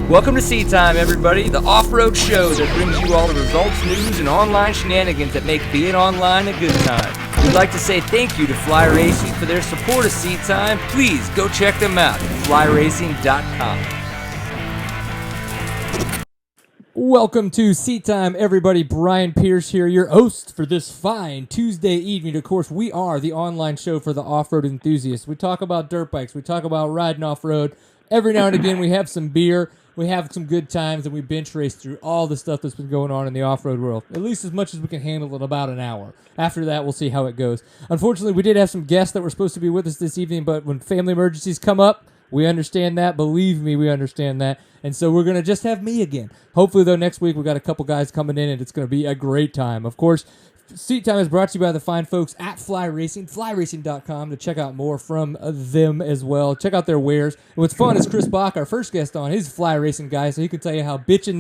Welcome to Seat Time, everybody, the off-road show that brings you all the results, news, and online shenanigans that make being online a good time. We'd like to say thank you to Fly Racing for their support of Seat Time. Please go check them out at flyracing.com. Welcome to Seat Time, everybody. Brian Pierce here, your host for this fine Tuesday evening. Of course, we are the online show for the off-road enthusiasts. We talk about dirt bikes. We talk about riding off-road. Every now and again, we have some beer. We have some good times, and we bench race through all the stuff that's been going on in the off-road world, at least as much as we can handle in about an hour. After that, we'll see how it goes. Unfortunately, we did have some guests that were supposed to be with us this evening, but when family emergencies come up, we understand that. Believe me, we understand that. And so we're going to just have me again. Hopefully, though, next week we got a couple guys coming in, and it's going to be a great time. Of course, Seat Time is brought to you by the fine folks at Fly Racing, flyracing.com, to check out more from them as well. Check out their wares. And what's fun is Chris Bach, our first guest on, he's a Fly Racing guy, so he can tell you how bitchin'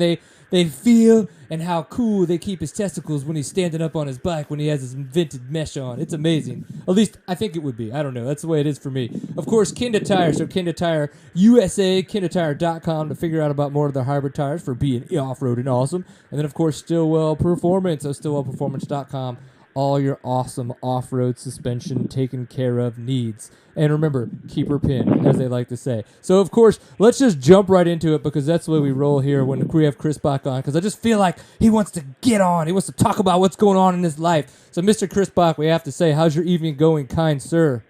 they feel and how cool they keep his testicles when he's standing up on his bike when he has his invented mesh on. It's amazing. At least I think it would be. I don't know. That's the way it is for me. Of course, Kenda Tire. So Kenda Tire USA, KendaTire.com to figure out about more of their hybrid tires for being off-road and awesome. And then, of course, Stillwell Performance. So StillwellPerformance.com. All your awesome off-road suspension taken care of needs. And remember, keep her pin, as they like to say. So, of course, let's just jump right into it because that's the way we roll here when we have Chris Bach on, because I just feel like he wants to get on. He wants to talk about what's going on in his life. So, Mr. Chris Bach, we have to say, how's your evening going, kind sir?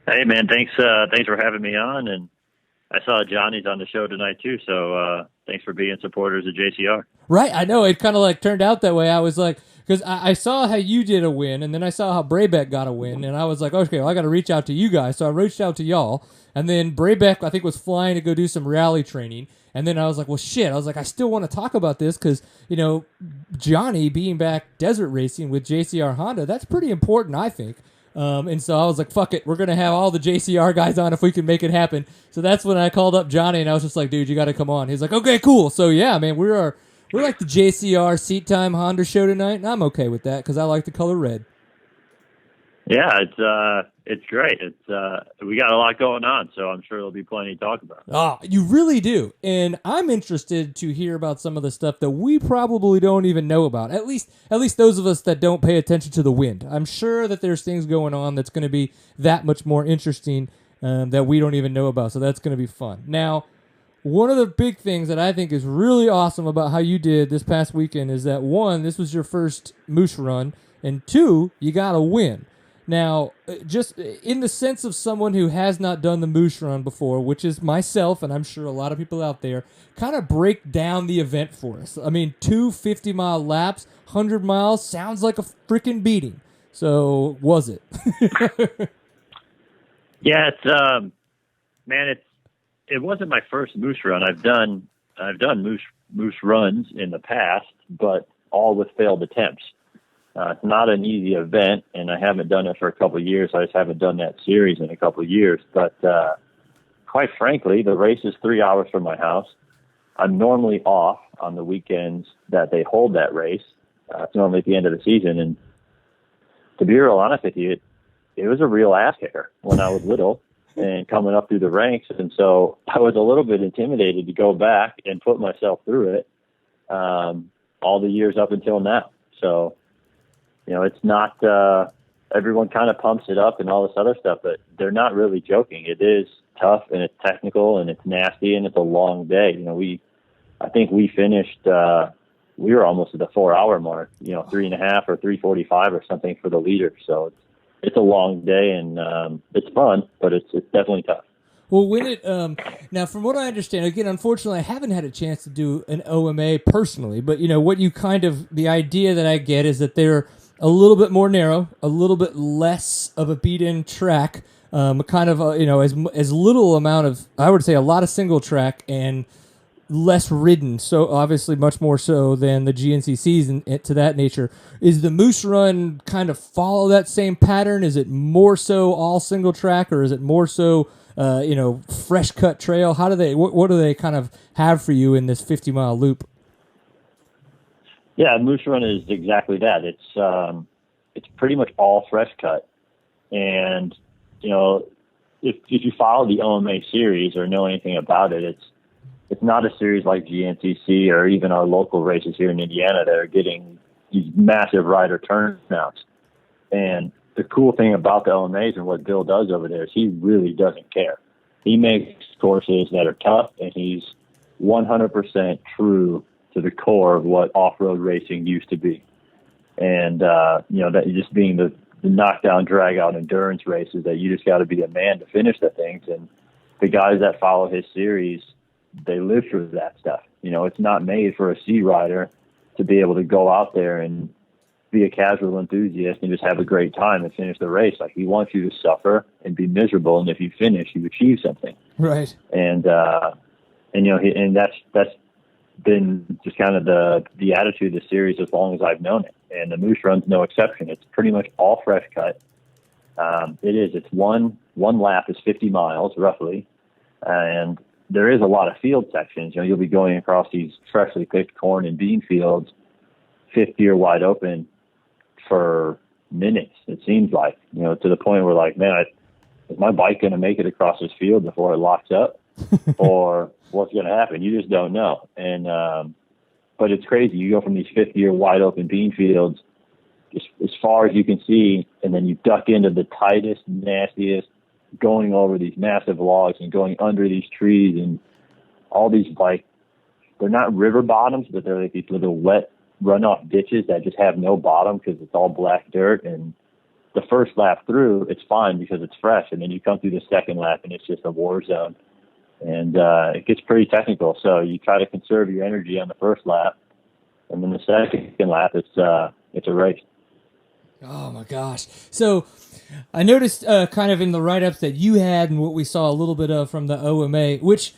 Hey, man, thanks for having me on. And I saw Johnny's on the show tonight, too, so thanks for being supporters of JCR. Right, I know. It kind of turned out that way. I was like, because I saw how you did a win, and then I saw how Braybeck got a win, and I was like, okay, well, I got to reach out to you guys. So I reached out to y'all, and then Braybeck, I think, was flying to go do some rally training, and then I was like, well, shit. I was like, I still want to talk about this because, Johnny being back desert racing with JCR Honda, that's pretty important, I think. And so I was like, fuck it, we're going to have all the JCR guys on if we can make it happen. So that's when I called up Johnny, and I was just like, dude, you got to come on. He's like, okay, cool. So, yeah, man, we're like the JCR Seat Time Honda show tonight, and I'm okay with that because I like the color red. Yeah, it's great. We got a lot going on, so I'm sure there'll be plenty to talk about. Oh, you really do. And I'm interested to hear about some of the stuff that we probably don't even know about. At least those of us that don't pay attention to the wind. I'm sure that there's things going on that's going to be that much more interesting that we don't even know about. So that's going to be fun. Now, one of the big things that I think is really awesome about how you did this past weekend is that, one, this was your first moose run, and two, you got a win. Now, just in the sense of someone who has not done the moose run before, which is myself, and I'm sure a lot of people out there, kind of break down the event for us. I mean, 2 50-mile laps, 100 miles, sounds like a freaking beating. So, was it? Yeah, it wasn't my first moose run. I've done moose runs in the past, but all with failed attempts. It's not an easy event, and I haven't done it for a couple of years. I just haven't done that series in a couple of years. But quite frankly, the race is 3 hours from my house. I'm normally off on the weekends that they hold that race. It's normally at the end of the season. And to be real honest with you, it was a real ass kicker when I was little and coming up through the ranks. And so I was a little bit intimidated to go back and put myself through it all the years up until now. So, it's not, everyone kind of pumps it up and all this other stuff, but they're not really joking. It is tough and it's technical and it's nasty and it's a long day. I think we finished, we were almost at the 4 hour mark, 3.5 or 3:45 or something for the leader. So it's a long day and it's fun, but it's definitely tough. Well, now from what I understand, again, unfortunately, I haven't had a chance to do an OMA personally, but the idea that I get is that they're a little bit more narrow, a little bit less of a beat-in track, as little amount of, I would say, a lot of single track and less ridden. So obviously much more so than the GNCCs and to that nature. Is the Moose Run kind of follow that same pattern? Is it more so all single track, or is it more so, fresh cut trail? What do they kind of have for you in this 50-mile loop? Yeah, Moose Run is exactly that. It's pretty much all fresh cut, and if you follow the OMA series or know anything about it, it's not a series like GNCC or even our local races here in Indiana that are getting these massive rider turnouts. And the cool thing about the OMAs and what Bill does over there is he really doesn't care. He makes courses that are tough, and he's 100% true to the core of what off-road racing used to be. And, that just being the knockdown, drag-out endurance races that you just got to be a man to finish the things. And the guys that follow his series, they live through that stuff. It's not made for a C rider to be able to go out there and be a casual enthusiast and just have a great time and finish the race. Like, he wants you to suffer and be miserable, and if you finish, you achieve something. Right. And that's been just kind of the attitude of the series as long as I've known it. And the Moose Run's no exception. It's pretty much all fresh cut. It's one lap is 50 miles roughly. And there is a lot of field sections. You'll be going across these freshly picked corn and bean fields, fifth gear wide open for minutes. It seems like, to the point where, like, man, is my bike going to make it across this field before it locks up? Or what's going to happen? You just don't know. And, but it's crazy. You go from these fifth gear wide open bean fields just as far as you can see, and then you duck into the tightest, nastiest, going over these massive logs and going under these trees and all these, like, they're not river bottoms, but they're like these little wet runoff ditches that just have no bottom because it's all black dirt. And the first lap through, it's fine because it's fresh. And then you come through the second lap and it's just a war zone. And it gets pretty technical. So you try to conserve your energy on the first lap. And then the second lap, it's a race. Oh my gosh. So I noticed kind of in the write-ups that you had and what we saw a little bit of from the OMA, which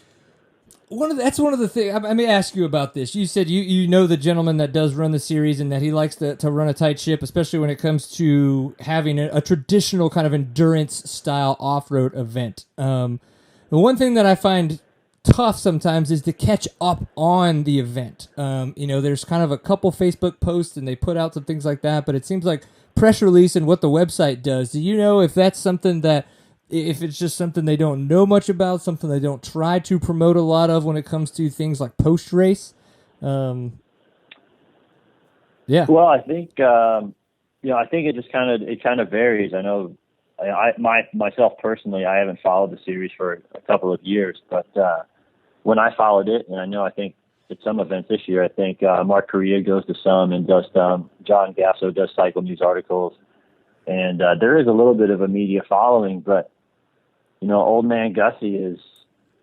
that's one of the things. I may ask you about this. You said you know the gentleman that does run the series and that he likes to run a tight ship, especially when it comes to having a traditional kind of endurance style off-road event. The one thing that I find tough sometimes is to catch up on the event. There's kind of a couple Facebook posts and they put out some things like that, but it seems like press release and what the website does. Do you know if that's something that, if it's just something they don't know much about, something they don't try to promote a lot of when it comes to things like post-race? Yeah. Well, I think, I think it just kind of varies. I know myself personally, I haven't followed the series for a couple of years, but when I followed it, and I think at some events this year, I think Mark Correa goes to some and does John Gasso does cycle news articles. And there is a little bit of a media following, but, old man Gussie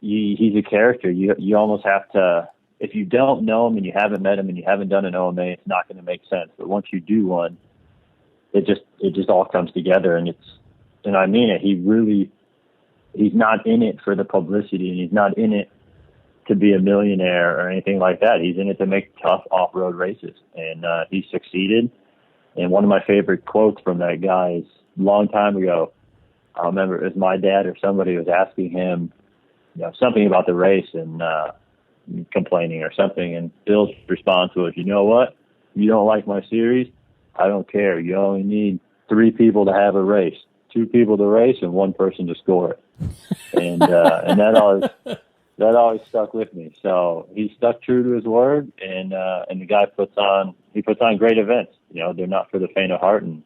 he's a character. You almost have to, if you don't know him and you haven't met him and you haven't done an OMA, it's not going to make sense. But once you do one, it just all comes together. And I mean it. He's not in it for the publicity, and he's not in it to be a millionaire or anything like that. He's in it to make tough off-road races, and he succeeded. And one of my favorite quotes from that guy is a long time ago. I remember it was my dad or somebody was asking him, something about the race and complaining or something. And Bill's response was, you know what? You don't like my series? I don't care. You only need 3 people to have a race, 2 people to race and 1 person to score it. And that always stuck with me. So he stuck true to his word, and the guy puts on great events. They're not for the faint of heart, and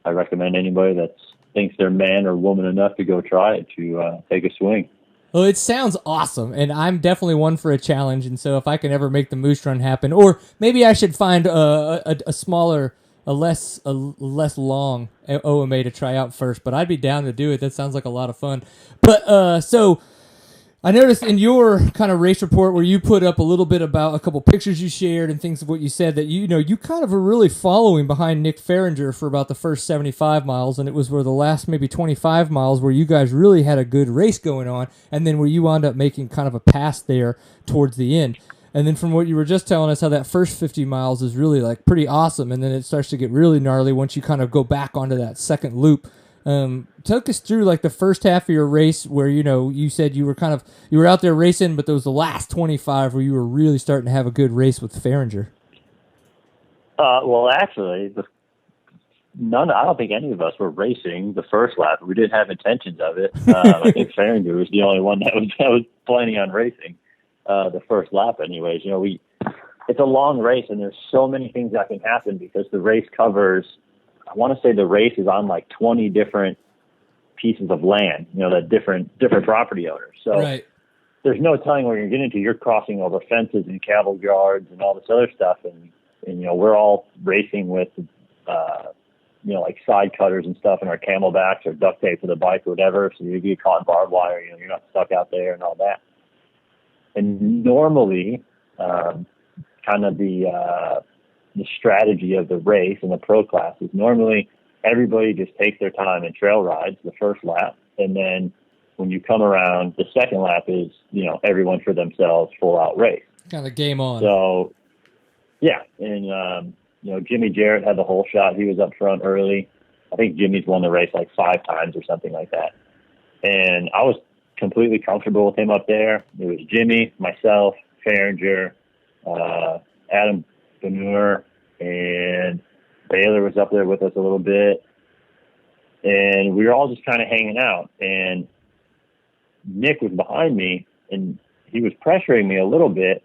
I recommend anybody that thinks they're man or woman enough to go try it to take a swing. Well, it sounds awesome, and I'm definitely one for a challenge. And so if I can ever make the Moose Run happen, or maybe I should find a smaller, a less long OMA to try out first. But I'd be down to do it. That sounds like a lot of fun. But so I noticed in your kind of race report where you put up a little bit about a couple pictures you shared and things of what you said that you kind of are really following behind Nick Farringer for about the first 75 miles, and it was where the last maybe 25 miles where you guys really had a good race going on, and then where you wound up making kind of a pass there towards the end. And then from what you were just telling us, how that first 50 miles is really like pretty awesome, and then it starts to get really gnarly once you kind of go back onto that second loop. Took us through like the first half of your race where, you said you were out there racing, but there was the last 25 where you were really starting to have a good race with Farringer. Well, actually, I don't think any of us were racing the first lap. We didn't have intentions of it. I think Farringer was the only one that was planning on racing. the first lap anyways. It's a long race, and there's so many things that can happen because the race covers, I want to say the race is on like 20 different pieces of land, that different property owners. So right. There's no telling where you're getting to. You're crossing over fences and cattle yards and all this other stuff. And we're all racing with, like side cutters and stuff in our camelbacks or duct tape to the bike or whatever. So you get caught in barbed wire, you're not stuck out there and all that. And normally, kind of the strategy of the race and the pro class is normally everybody just takes their time and trail rides the first lap. And then when you come around, the second lap is, everyone for themselves, full out race. Kind of game on. So, yeah. And, Jimmy Jarrett had the whole shot. He was up front early. I think Jimmy's won the race like 5 times or something like that. And I was completely comfortable with him up there. It was Jimmy, myself, Farringer, Adam Benur, and Baylor was up there with us a little bit. And we were all just kind of hanging out. And Nick was behind me, and he was pressuring me a little bit.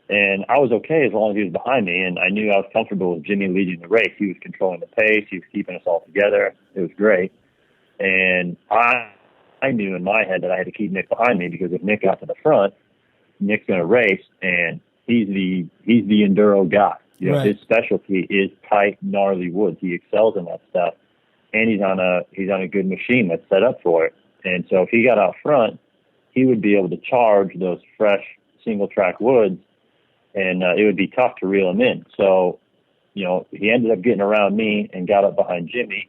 And I was okay as long as he was behind me, and I knew I was comfortable with Jimmy leading the race. He was controlling the pace. He was keeping us all together. It was great. And I knew in my head that I had to keep Nick behind me because if Nick got to the front, Nick's going to race, and he's the enduro guy. Right. His specialty is tight, gnarly woods. He excels in that stuff, and he's on a good machine that's set up for it. And so if he got out front, he would be able to charge those fresh single track woods, and it would be tough to reel him in. So, he ended up getting around me and got up behind Jimmy.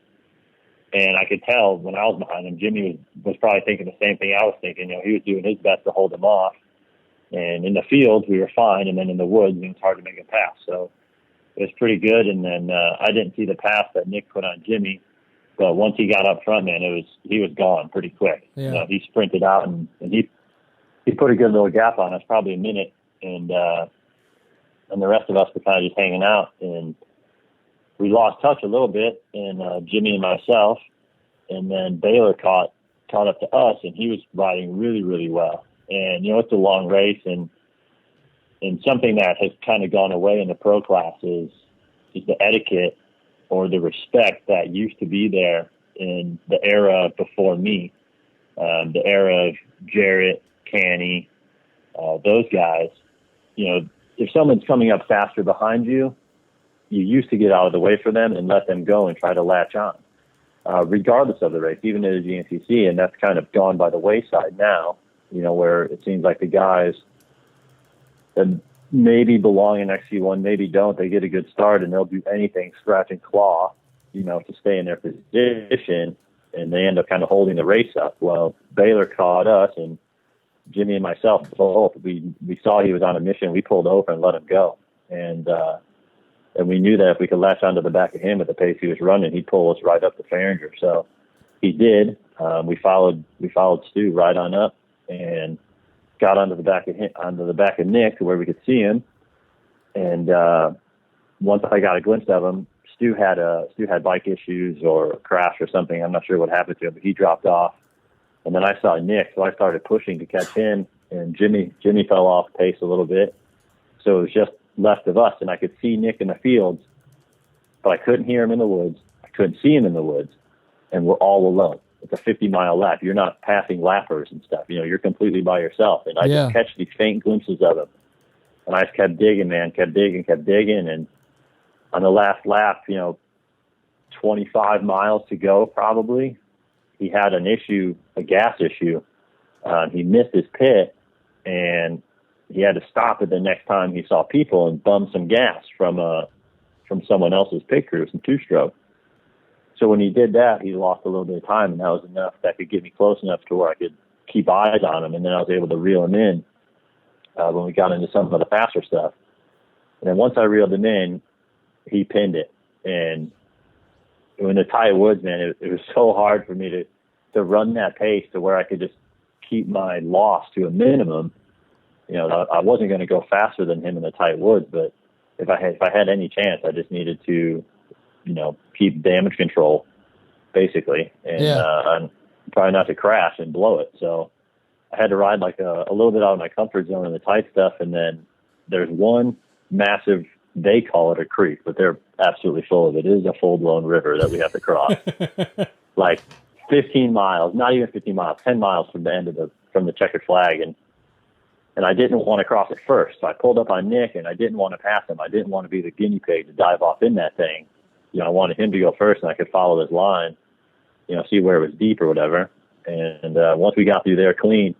And I could tell when I was behind him, Jimmy was probably thinking the same thing I was thinking. He was doing his best to hold him off. And in the field, we were fine. And then in the woods, it was hard to make a pass. So it was pretty good. And then I didn't see the pass that Nick put on Jimmy. But once he got up front, man, he was gone pretty quick. Yeah. He sprinted out, and he put a good little gap on us, probably a minute. And the rest of us were kind of just hanging out. And we lost touch a little bit, and Jimmy and myself, and then Baylor caught up to us, and he was riding really, really well. And, it's a long race, and something that has kind of gone away in the pro class is the etiquette or the respect that used to be there in the era before me, the era of Jarrett, Canny, those guys. If someone's coming up faster behind you, you used to get out of the way for them and let them go and try to latch on, regardless of the race, even at the GNCC. And that's kind of gone by the wayside now, where it seems like the guys that maybe belong in XC1, maybe don't. They get a good start and they'll do anything, scratch and claw, to stay in their position, and they end up kind of holding the race up. Well, Baylor caught us, and Jimmy and myself both. We saw he was on a mission. We pulled over and let him go. And we knew that if we could latch onto the back of him at the pace he was running, he'd pull us right up to Farringer. So he did. We followed Stu right on up and got onto the back of Nick to where we could see him. And once I got a glimpse of him, Stu had bike issues or a crash or something. I'm not sure what happened to him, but he dropped off. And then I saw Nick, so I started pushing to catch him. And Jimmy fell off pace a little bit. So it was just left of us, and I could see Nick in the fields, but I couldn't hear him in the woods. I couldn't see him in the woods, and we're all alone. It's a 50-mile lap. You're not passing lappers and stuff. You're completely by yourself. And I just catch these faint glimpses of him, and I just kept digging, man, kept digging. And on the last lap, 25 miles to go probably, he had an issue, a gas issue. He missed his pit, and he had to stop it the next time he saw people and bum some gas from someone else's pit crew, some two-stroke. So when he did that, he lost a little bit of time, and that was enough that could get me close enough to where I could keep eyes on him, and then I was able to reel him in when we got into some of the faster stuff. And then once I reeled him in, he pinned it. And in the tight woods, man, it was so hard for me to run that pace to where I could just keep my loss to a minimum. I wasn't going to go faster than him in the tight woods, but if I had any chance, I just needed to, keep damage control, basically, and try not to crash and blow it. So I had to ride like a little bit out of my comfort zone in the tight stuff. And then there's one massive, they call it a creek, but they're absolutely full of it. It is a full-blown river that we have to cross. Like 15 miles, not even 15 miles, 10 miles from the end of from the checkered flag. And I didn't want to cross it first. So I pulled up on Nick, and I didn't want to pass him. I didn't want to be the guinea pig to dive off in that thing. I wanted him to go first, and I could follow his line, see where it was deep or whatever. And once we got through there clean,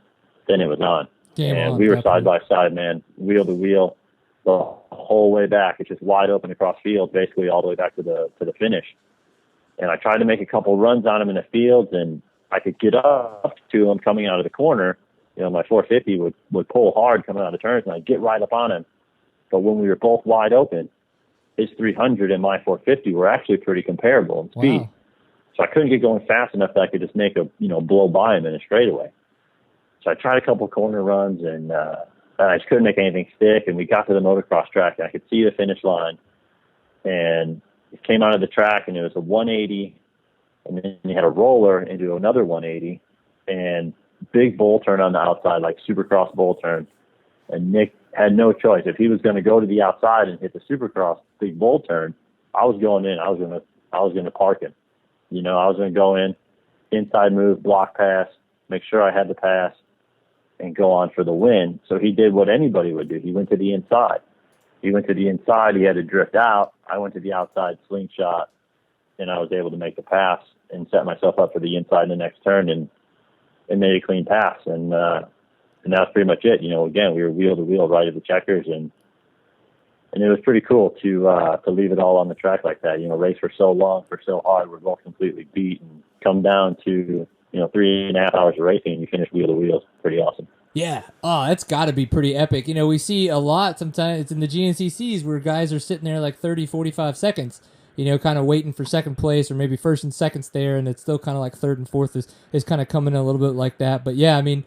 then it was on. We were side by side, man, wheel to wheel the whole way back. It's just wide open across field, basically all the way back to the finish. And I tried to make a couple runs on him in the fields, and I could get up to him coming out of the corner. My 450 would pull hard coming out of the turns, and I'd get right up on him. But when we were both wide open, his 300 and my 450 were actually pretty comparable in speed. Wow. So I couldn't get going fast enough that I could just make blow by him in a straightaway. So I tried a couple corner runs, and I just couldn't make anything stick. And we got to the motocross track, and I could see the finish line. And it came out of the track, and it was a 180, and then you had a roller into another 180, and big bull turn on the outside, like supercross bull turn. And Nick had no choice. If he was going to go to the outside and hit the supercross big bull turn, I was going in. I was going to park him. I was going to go in, inside move, block pass, make sure I had the pass, and go on for the win. So he did what anybody would do. He went to the inside. He had to drift out. I went to the outside slingshot, and I was able to make the pass and set myself up for the inside in the next turn and made a clean pass. And that's pretty much it. Again, we were wheel to wheel right at the checkers, and it was pretty cool to leave it all on the track like that. Race for so long, for so hard, we're both completely beat, and come down to 3.5 hours of racing, and you finish wheel to wheel. Pretty awesome. Yeah. Oh, that's got to be pretty epic. We see a lot sometimes it's in the GNCCs where guys are sitting there like 30, 45 seconds, kind of waiting for second place or maybe first and second's there, and it's still kind of like third and fourth is kind of coming in a little bit like that. But yeah, I mean,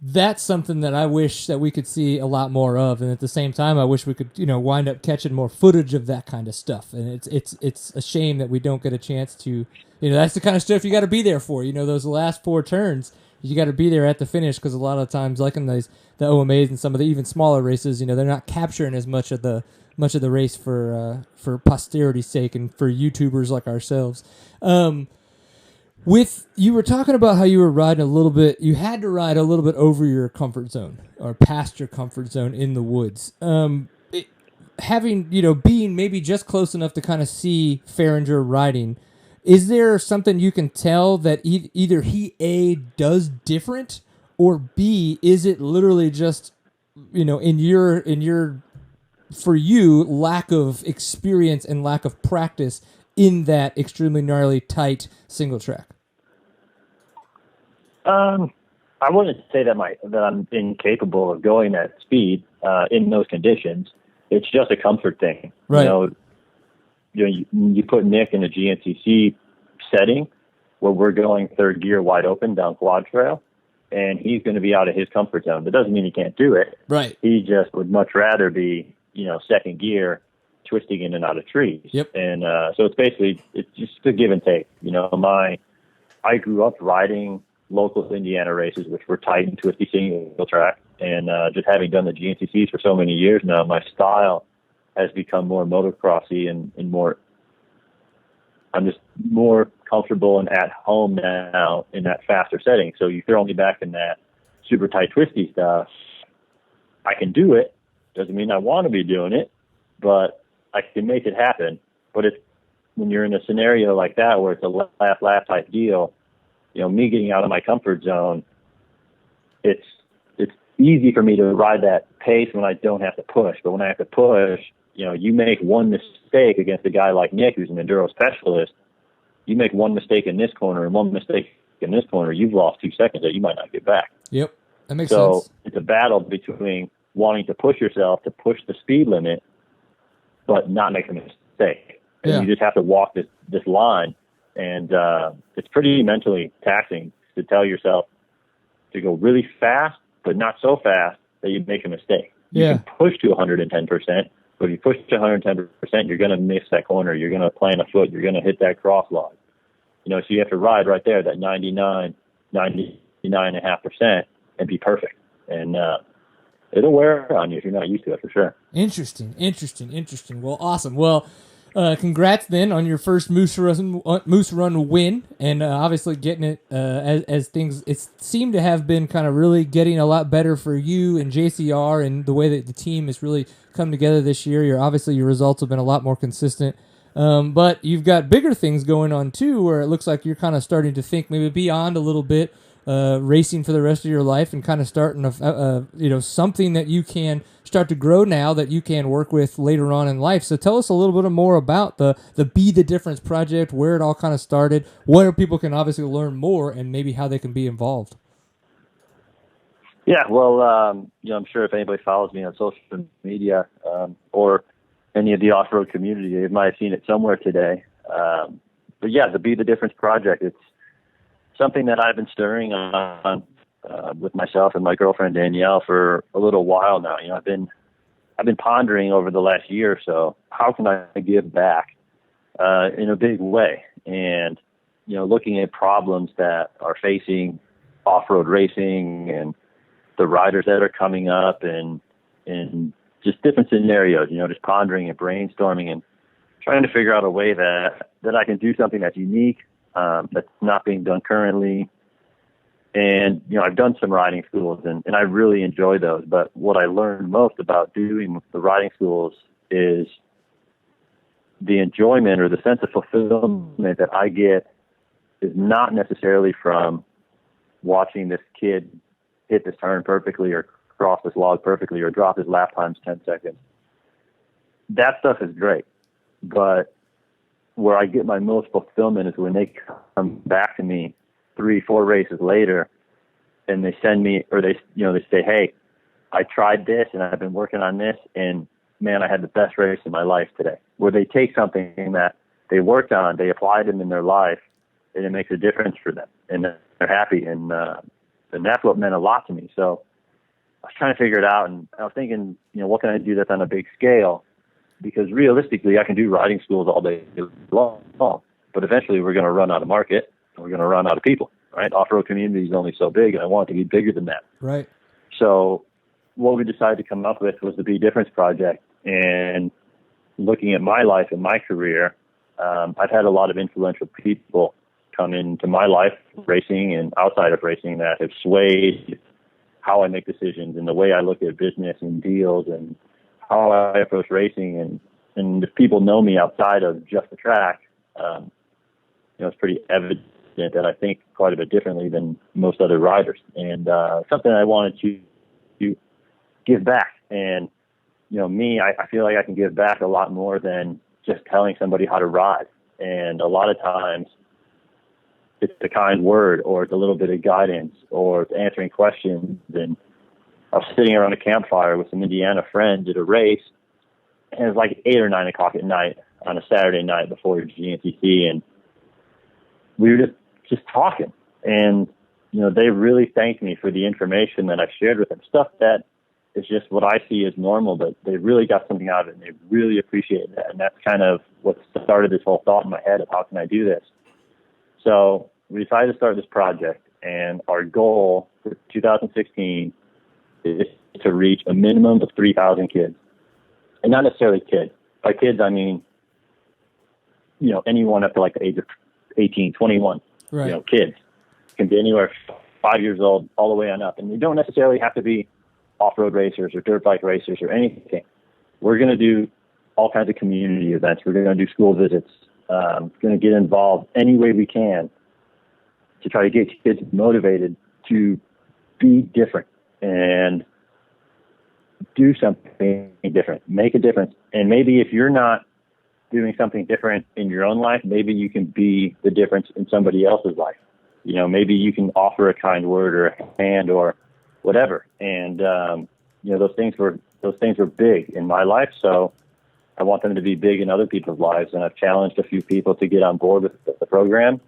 that's something that I wish that we could see a lot more of, and at the same time, I wish we could, wind up catching more footage of that kind of stuff. And it's a shame that we don't get a chance to, that's the kind of stuff you got to be there for. Those last 4 turns, you got to be there at the finish, because a lot of times, like in the OMAs and some of the even smaller races, they're not capturing as much of the race for posterity's sake and for YouTubers like ourselves. You were talking about how you were riding a little bit, you had to ride a little bit over your comfort zone or past your comfort zone in the woods. Being maybe just close enough to kind of see Farringer riding, is there something you can tell that either he A, does different, or B, is it literally just, in your for you, lack of experience and lack of practice in that extremely gnarly, tight single track? I wouldn't say that I'm incapable of going at speed in those conditions. It's just a comfort thing. Right. You put Nick in a GNCC setting where we're going third gear wide open down quad trail, and he's going to be out of his comfort zone. That doesn't mean he can't do it. Right. He just would much rather be, second gear, twisting in and out of trees. Yep. And so it's just a give and take. I grew up riding local Indiana races, which were tight and twisty single track, and just having done the GNCCs for so many years now, my style has become more motocrossy and more. I'm just more comfortable and at home now in that faster setting. So you throw me back in that super tight twisty stuff, I can do it. Doesn't mean I want to be doing it, but I can make it happen. But it's when you're in a scenario like that where it's a laugh type deal, me getting out of my comfort zone, it's easy for me to ride that pace when I don't have to push. But when I have to push, you make one mistake against a guy like Nick, who's an enduro specialist. You make one mistake in this corner and one mistake in this corner, you've lost 2 seconds that you might not get back. Yep, that makes sense. So it's a battle between wanting to push yourself to push the speed limit, but not make a mistake. And you just have to walk this line. And it's pretty mentally taxing to tell yourself to go really fast, but not so fast that you make a mistake. You can push to 110%, but if you push to 110%, you're going to miss that corner. You're going to plant a foot. You're going to hit that cross log. So you have to ride right there, that 99.5%, and be perfect. And it'll wear on you if you're not used to it, for sure. Interesting. Well, awesome. Well, congrats then on your first Moose Run win, and obviously getting it as things it seemed to have been kind of really getting a lot better for you and JCR, and the way that the team has really come together this year. Your results have been a lot more consistent. But you've got bigger things going on too, where it looks like you're kind of starting to think maybe beyond a little bit, racing for the rest of your life, and kind of starting something that you can start to grow now that you can work with later on in life. So tell us a little bit more about the Be the Difference project, where it all kind of started, where people can obviously learn more, and maybe how they can be involved. Yeah, well, I'm sure if anybody follows me on social media or any of the off-road community, they might have seen it somewhere today. But yeah, the Be the Difference project, it's something that I've been stirring on with myself and my girlfriend Danielle for a little while now. I've been pondering over the last year or so, how can I give back in a big way? And looking at problems that are facing off-road racing and the riders that are coming up, and just different scenarios. Just pondering and brainstorming and trying to figure out a way that I can do something that's unique, that's not being done currently. And, I've done some riding schools and I really enjoy those. But what I learned most about doing the riding schools is the enjoyment or the sense of fulfillment that I get is not necessarily from watching this kid hit this turn perfectly or cross this log perfectly or drop his lap times 10 seconds. That stuff is great. But where I get my most fulfillment is when they come back to me 3-4 races later and they send me, or they say, hey, I tried this and I've been working on this, and man, I had the best race of my life today. Where they take something that they worked on, they applied it in their life, and it makes a difference for them, and they're happy. And that's what meant a lot to me. So I was trying to figure it out, and I was thinking, what can I do that's on a big scale? Because realistically, I can do riding schools all day long, but eventually we're going to run out of market, and we're going to run out of people, right? Off-road community is only so big, and I want it to be bigger than that. Right. So what we decided to come up with was the Be Difference project. And looking at my life and my career, I've had a lot of influential people come into my life, racing and outside of racing, that have swayed how I make decisions and the way I look at business and deals and how I approach racing. And if people know me outside of just the track, it's pretty evident that I think quite a bit differently than most other riders. And something I wanted to give back. And, I feel like I can give back a lot more than just telling somebody how to ride. And a lot of times it's the kind word, or it's a little bit of guidance, or it's answering questions. And I was sitting around a campfire with some Indiana friends at a race, and it was like 8 or 9 o'clock at night on a Saturday night before GNCC, and we were just talking. And, they really thanked me for the information that I shared with them, stuff that is just what I see as normal, but they really got something out of it, and they really appreciated that. And that's kind of what started this whole thought in my head of how can I do this. So we decided to start this project, and our goal for 2016 is to reach a minimum of 3,000 kids. And not necessarily kids. By kids, I mean, anyone up to like the age of 18, 21. Right. Kids can be anywhere 5 years old all the way on up. And you don't necessarily have to be off-road racers or dirt bike racers or anything. We're going to do all kinds of community events. We're going to do school visits. Going to get involved any way we can to try to get kids motivated to be different and do something different, make a difference. And maybe if you're not doing something different in your own life, maybe you can be the difference in somebody else's life. Maybe you can offer a kind word or a hand or whatever. And, those things were big in my life. So I want them to be big in other people's lives. And I've challenged a few people to get on board with the program.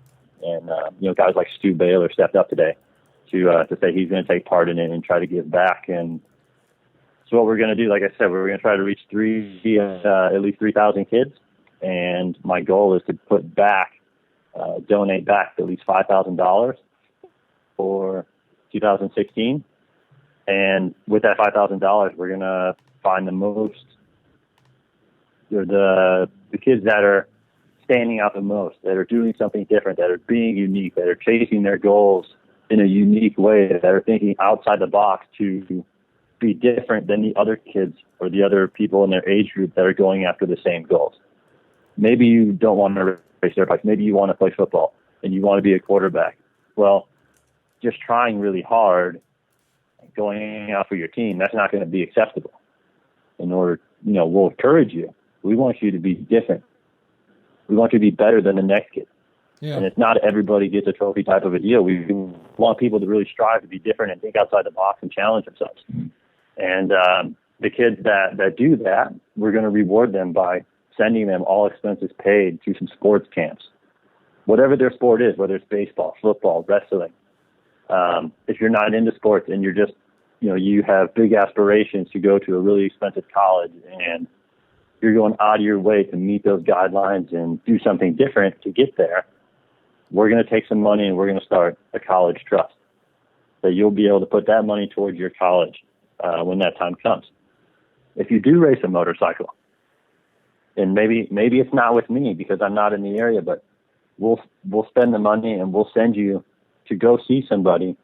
And, guys like Stu Baylor stepped up today to say he's going to take part in it and try to give back. And so what we're going to do, like I said, we're going to try to reach at least 3,000 kids. And my goal is to donate back at least $5,000 for 2016. And with that $5,000, we're going to find the kids that are standing out the most, that are doing something different, that are being unique, that are chasing their goals in a unique way, that are thinking outside the box to be different than the other kids or the other people in their age group that are going after the same goals. Maybe you don't want to race dirt bikes. Maybe you want to play football and you want to be a quarterback. Well, just trying really hard, going out for your team, that's not going to be acceptable. In order, we'll encourage you. We want you to be different. We want you to be better than the next kid. Yeah. And it's not everybody gets a trophy type of a deal. We want people to really strive to be different and think outside the box and challenge themselves. And the kids that do that, we're going to reward them by sending them all expenses paid to some sports camps. Whatever their sport is, whether it's baseball, football, wrestling. If you're not into sports and you're just, you have big aspirations to go to a really expensive college and you're going out of your way to meet those guidelines and do something different to get there, we're going to take some money and we're going to start a college trust. So you'll be able to put that money towards your college when that time comes. If you do race a motorcycle, and maybe it's not with me because I'm not in the area, but we'll spend the money and we'll send you to go see somebody,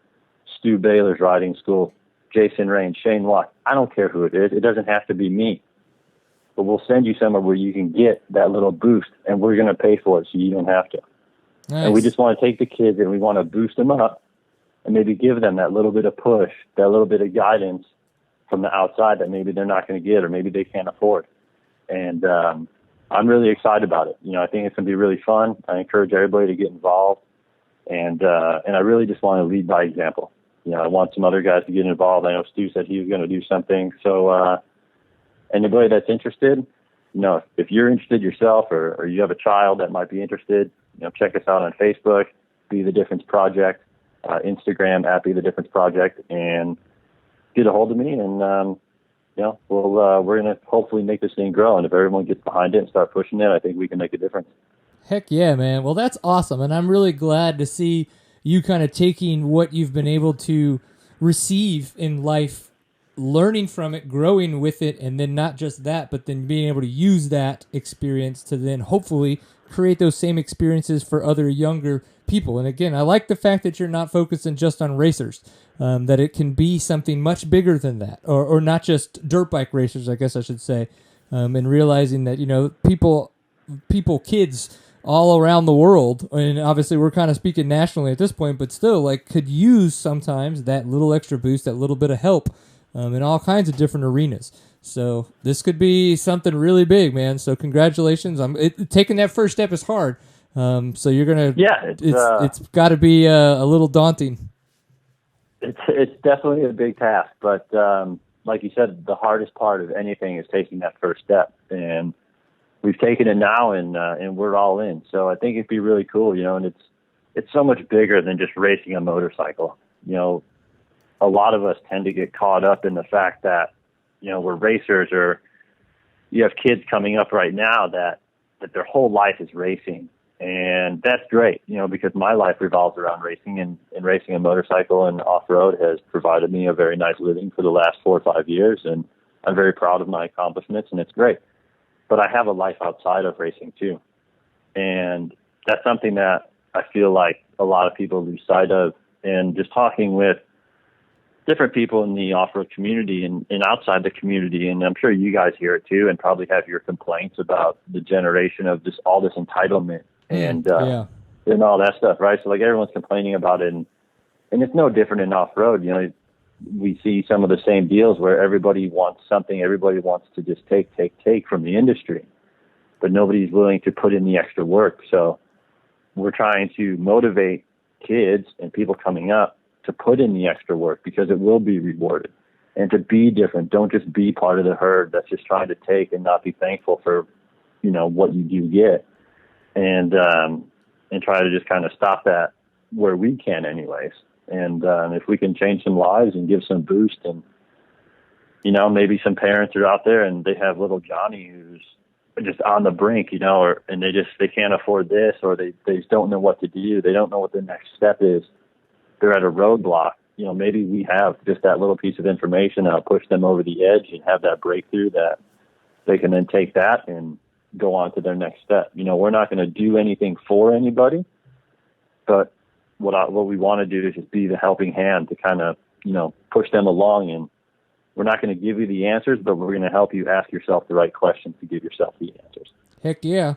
Stu Baylor's riding school, Jason Rain, Shane Watt. I don't care who it is. It doesn't have to be me. But we'll send you somewhere where you can get that little boost, and we're going to pay for it so you don't have to. Nice. And we just want to take the kids and we want to boost them up and maybe give them that little bit of push, that little bit of guidance from the outside that maybe they're not going to get or maybe they can't afford. And I'm really excited about it. I think it's going to be really fun. I encourage everybody to get involved. And I really just want to lead by example. I want some other guys to get involved. I know Stu said he was going to do something. So anybody that's interested, if you're interested yourself or you have a child that might be interested, check us out on Facebook, Be the Difference Project, Instagram at Be the Difference Project, and get a hold of me. And we're going to hopefully make this thing grow. And if everyone gets behind it and start pushing it, I think we can make a difference. Heck yeah, man. Well, that's awesome. And I'm really glad to see you kind of taking what you've been able to receive in life, learning from it, growing with it, and then not just that, but then being able to use that experience to then hopefully create those same experiences for other younger people. And again, I like the fact that you're not focusing just on racers, that it can be something much bigger than that, or not just dirt bike racers, I guess I should say, and realizing that, kids all around the world, and obviously we're kind of speaking nationally at this point, but still could use sometimes that little extra boost, that little bit of help in all kinds of different arenas. So this could be something really big, man. So congratulations. Taking that first step is hard. So you're going to, it's got to be a little daunting. It's definitely a big task, but like you said, the hardest part of anything is taking that first step. And we've taken it now, and we're all in. So I think it'd be really cool, and it's so much bigger than just racing a motorcycle. A lot of us tend to get caught up in the fact that, we're racers, or you have kids coming up right now that their whole life is racing. And that's great, because my life revolves around racing, and racing a motorcycle and off-road has provided me a very nice living for the last 4 or 5 years. And I'm very proud of my accomplishments, and it's great. But I have a life outside of racing too. And that's something that I feel like a lot of people lose sight of. And just talking with different people in the off-road community and outside the community, and I'm sure you guys hear it too, and probably have your complaints about the generation of all this entitlement and all that stuff, right? So everyone's complaining about it, and it's no different in off-road. We see some of the same deals where everybody wants something, everybody wants to just take from the industry, but nobody's willing to put in the extra work. So we're trying to motivate kids and people coming up to put in the extra work, because it will be rewarded, and to be different. Don't just be part of the herd that's just trying to take and not be thankful for, what you do get, and try to just kind of stop that where we can anyways. And if we can change some lives and give some boost, and, maybe some parents are out there and they have little Johnny who's just on the brink, and they can't afford this, or they just don't know what to do. They don't know what the next step is. They're at a roadblock. maybe we have just that little piece of information that'll push them over the edge and have that breakthrough that they can then take that and go on to their next step. We're not going to do anything for anybody, but what we want to do is just be the helping hand to kind of, push them along. And we're not going to give you the answers, but we're going to help you ask yourself the right questions to give yourself the answers. Heck yeah.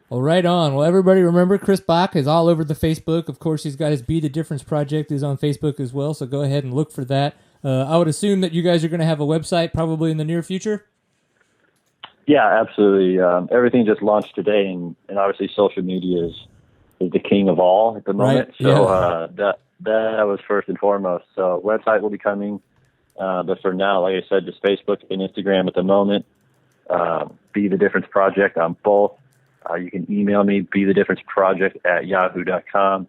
Well, right on. Well, everybody remember Chris Bach is all over the Facebook. Of course, he's got his Be the Difference project is on Facebook as well, so go ahead and look for that. I would assume that you guys are going to have a website probably in the near future? Yeah, absolutely. Everything just launched today, and obviously social media is the king of all at the moment. Right. So that was first and foremost. So website will be coming, but for now, like I said, just Facebook and Instagram at the moment. Be the Difference Project on both. You can email me, bethedifferenceproject@yahoo.com.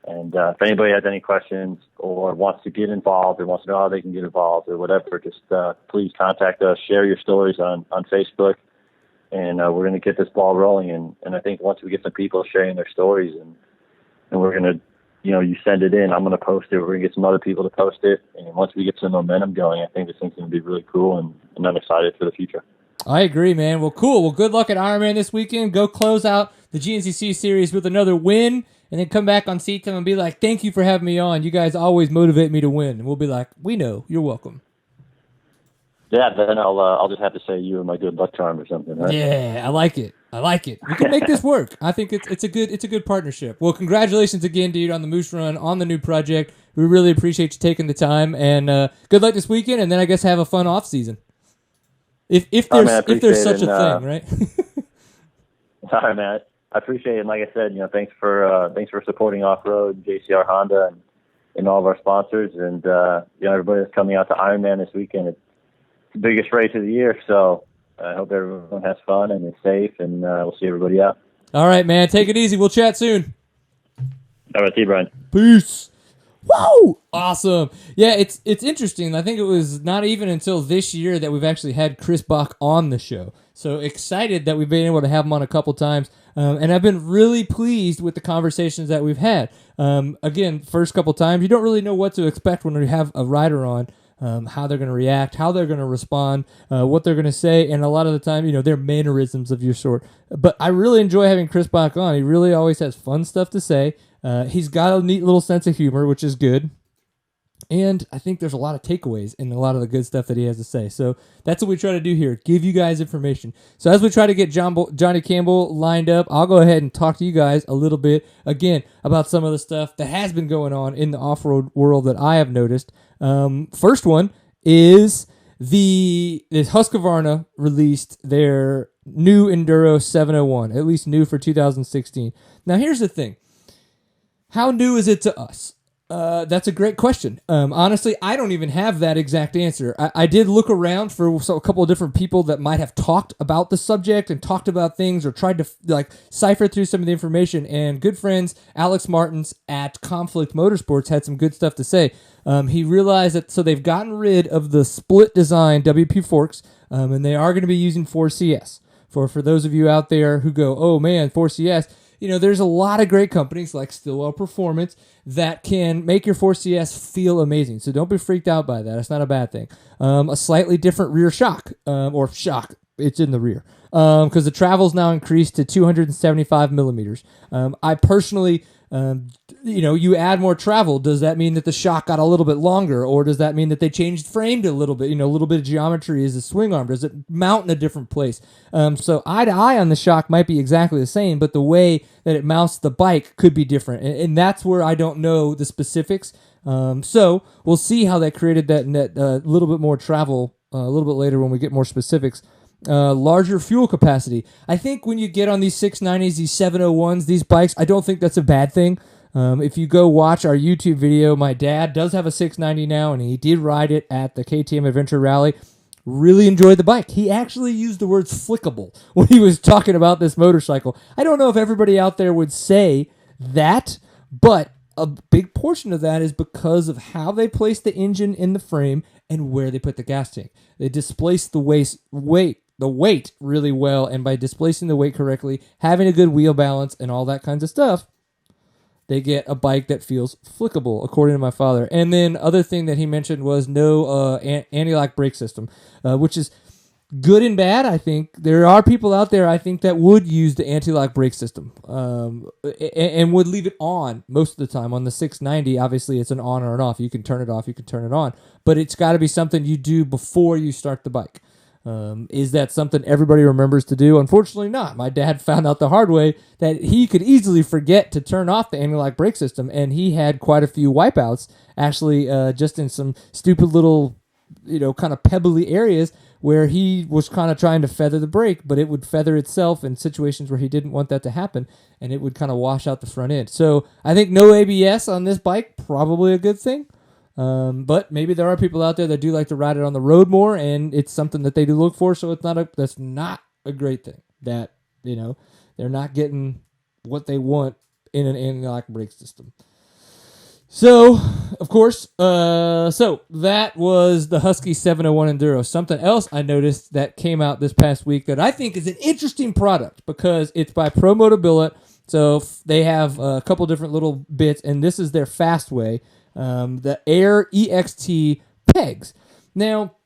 And if anybody has any questions or wants to get involved or wants to know how they can get involved or whatever, just please contact us, share your stories on Facebook, and we're going to get this ball rolling. And I think once we get some people sharing their stories and we're going to, you send it in, I'm going to post it. We're going to get some other people to post it. And once we get some momentum going, I think this thing's going to be really cool, and I'm excited for the future. I agree, man. Well, cool. Well, good luck at Ironman this weekend. Go close out the GNCC series with another win, and then come back on Seat Time and be like, thank you for having me on. You guys always motivate me to win. And we'll be like, we know. You're welcome. Yeah, then I'll just have to say you were my good luck charm or something, right? Yeah, I like it. We can make this work. I think it's a good partnership. Well, congratulations again, dude, on the Moose Run, on the new project. We really appreciate you taking the time, and good luck this weekend, and then I guess have a fun off season. If there's such a thing, right? All right, man. I appreciate it. And like I said, thanks for supporting Off-Road, JCR Honda, and all of our sponsors, and everybody that's coming out to Ironman this weekend. It's the biggest race of the year, so I hope everyone has fun and is safe, and we'll see everybody out. All right, man. Take it easy. We'll chat soon. All right, see you, Brian. Peace. Whoa! Awesome. Yeah, it's interesting. I think it was not even until this year that we've actually had Chris Bach on the show. So excited that we've been able to have him on a couple times. And I've been really pleased with the conversations that we've had. Again, first couple times, you don't really know what to expect when you have a rider on. How they're going to react, how they're going to respond, what they're going to say, and a lot of the time, their mannerisms of your sort. But I really enjoy having Chris Bach on. He really always has fun stuff to say. He's got a neat little sense of humor, which is good. And I think there's a lot of takeaways in a lot of the good stuff that he has to say. So that's what we try to do here, give you guys information. So as we try to get Johnny Campbell lined up, I'll go ahead and talk to you guys a little bit, again, about some of the stuff that has been going on in the off-road world that I have noticed. First one is the Husqvarna released their new Enduro 701, at least new for 2016. Now, here's the thing. How new is it to us? That's a great question. Honestly, I don't even have that exact answer. I did look around for a couple of different people that might have talked about the subject and talked about things or tried to cipher through some of the information. And good friends Alex Martins at Conflict Motorsports had some good stuff to say. He realized that they've gotten rid of the split design WP forks, and they are going to be using 4CS. For those of you out there who go, oh man, 4CS. There's a lot of great companies like Stillwell Performance that can make your 4CS feel amazing. So don't be freaked out by that. It's not a bad thing. A slightly different rear shock, or shock, it's in the rear. Because the travel's now increased to 275 millimeters. I personally, you add more travel. Does that mean that the shock got a little bit longer? Or does that mean that they changed frame a little bit? A little bit of geometry is the swing arm. Does it mount in a different place? So eye to eye on the shock might be exactly the same, but the way that it mounts the bike could be different. And that's where I don't know the specifics. So we'll see how they created that little bit more travel a little bit later when we get more specifics. Larger fuel capacity. I think when you get on these 690s, these 701s, these bikes, I don't think that's a bad thing. If you go watch our YouTube video, my dad does have a 690 now, and he did ride it at the KTM Adventure Rally. Really enjoyed the bike. He actually used the words flickable when he was talking about this motorcycle. I don't know if everybody out there would say that, but a big portion of that is because of how they place the engine in the frame and where they put the gas tank. They displace the weight really well, and by displacing the weight correctly, having a good wheel balance and all that kinds of stuff, they get a bike that feels flickable, according to my father. And then other thing that he mentioned was no anti-lock brake system, which is good and bad. I think there are people out there, I think, that would use the anti-lock brake system and would leave it on most of the time. On the 690, obviously, it's an on or an off. You can turn it off, you can turn it on. But it's got to be something you do before you start the bike. Is that something everybody remembers to do? Unfortunately not. My dad found out the hard way that he could easily forget to turn off the anti-lock brake system, and he had quite a few wipeouts, actually, just in some stupid little, kind of pebbly areas where he was kind of trying to feather the brake, but it would feather itself in situations where he didn't want that to happen, and it would kind of wash out the front end. So I think no ABS on this bike, probably a good thing. But maybe there are people out there that do like to ride it on the road more, and it's something that they do look for. So that's not a great thing that, they're not getting what they want in an anti-lock brake system. So, of course, so that was the Husky 701 Enduro. Something else I noticed that came out this past week that I think is an interesting product because it's by Pro Motabilit. So they have a couple different little bits, and this is their Fastway. The Air EXT pegs. Now,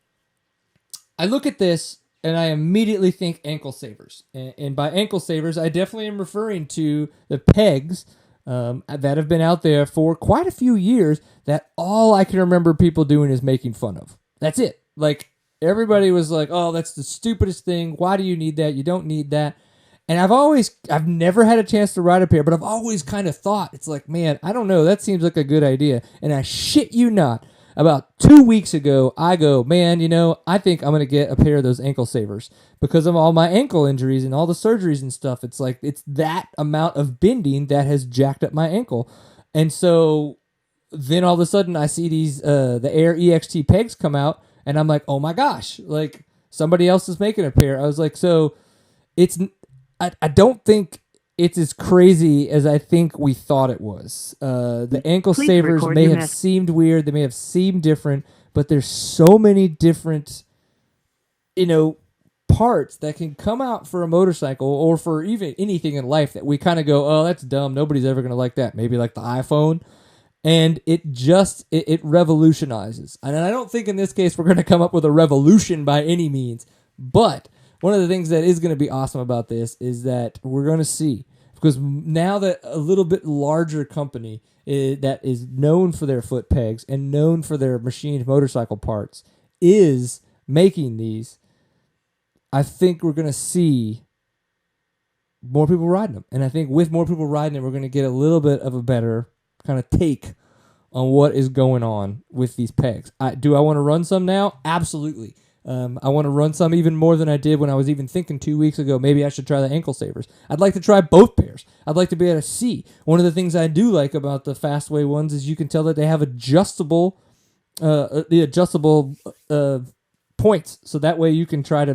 I look at this and I immediately think ankle savers. And by ankle savers, I definitely am referring to the pegs that have been out there for quite a few years that all I can remember people doing is making fun of. That's it. Like, everybody was like, oh, that's the stupidest thing. Why do you need that? You don't need that. And I've never had a chance to ride a pair, but I've always kind of thought, it's like, man, I don't know, that seems like a good idea. And I shit you not, about 2 weeks ago, I go, man, I think I'm going to get a pair of those ankle savers because of all my ankle injuries and all the surgeries and stuff. It's like, it's that amount of bending that has jacked up my ankle. And so then all of a sudden I see these, the Air EXT pegs come out and I'm like, oh my gosh, like somebody else is making a pair. I was like, so I don't think it's as crazy as I think we thought it was. The ankle savers may have seemed weird. They may have seemed different, but there's so many different, parts that can come out for a motorcycle or for even anything in life that we kind of go, oh, that's dumb. Nobody's ever going to like that. Maybe like the iPhone. And it revolutionizes. And I don't think in this case we're going to come up with a revolution by any means, but one of the things that is going to be awesome about this is that we're going to see, because now that a little bit larger company that is known for their foot pegs and known for their machined motorcycle parts is making these, I think we're going to see more people riding them. And I think with more people riding them, we're going to get a little bit of a better kind of take on what is going on with these pegs. Do I want to run some now? Absolutely. I want to run some even more than I did when I was even thinking 2 weeks ago, maybe I should try the ankle savers. I'd like to try both pairs. I'd like to be able to see. One of the things I do like about the Fastway ones is you can tell that they have adjustable points. So that way you can try to,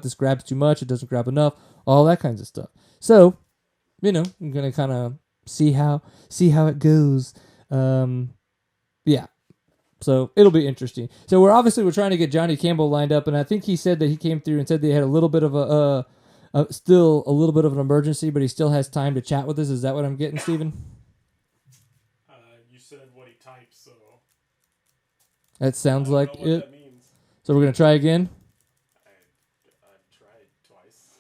this grabs too much, it doesn't grab enough, all that kinds of stuff. So, I'm going to kind of see how it goes. Yeah. So it'll be interesting. So we're trying to get Johnny Campbell lined up, and I think he said that he came through and said they had a little bit of still a little bit of an emergency, but he still has time to chat with us. Is that what I'm getting, Steven? You said what he typed, so that sounds like I don't know what it. that means. So we're gonna try again. I tried twice.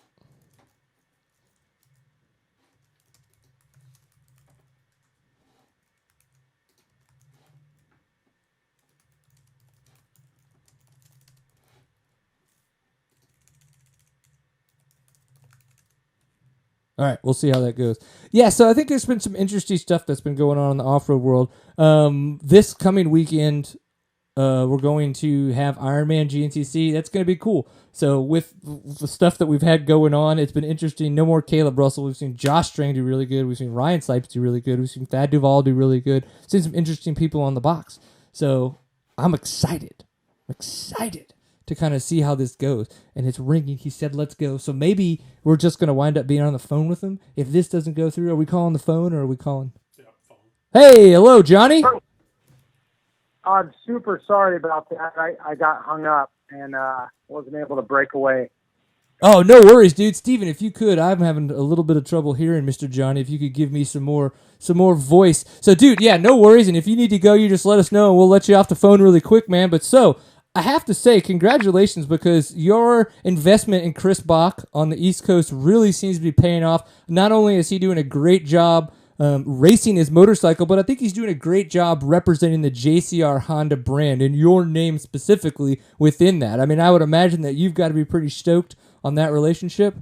All right, we'll see how that goes. Yeah, so I think there's been some interesting stuff that's been going on in the off-road world. This coming weekend, we're going to have Ironman GNCC. That's going to be cool. So with the stuff that we've had going on, it's been interesting. No more Caleb Russell. We've seen Josh Strang do really good. We've seen Ryan Sipes do really good. We've seen Thad Duvall do really good. We've seen some interesting people on the box. So I'm excited. To kind of see how this goes. And it's ringing. He said, let's go. So maybe we're just going to wind up being on the phone with him. If this doesn't go through, are we calling the phone or are we calling? Yeah, phone. Hey, hello, Johnny. I'm super sorry about that. I got hung up and wasn't able to break away. Oh, no worries, dude. Steven, if you could, I'm having a little bit of trouble hearing Mr. Johnny. If you could give me some more voice. So, dude, yeah, no worries. And if you need to go, you just let us know, and we'll let you off the phone really quick, man. But so, I have to say, congratulations, because your investment in Chris Bach on the East Coast really seems to be paying off. Not only is he doing a great job racing his motorcycle, but I think he's doing a great job representing the JCR Honda brand and your name specifically within that. I mean, I would imagine that you've got to be pretty stoked on that relationship.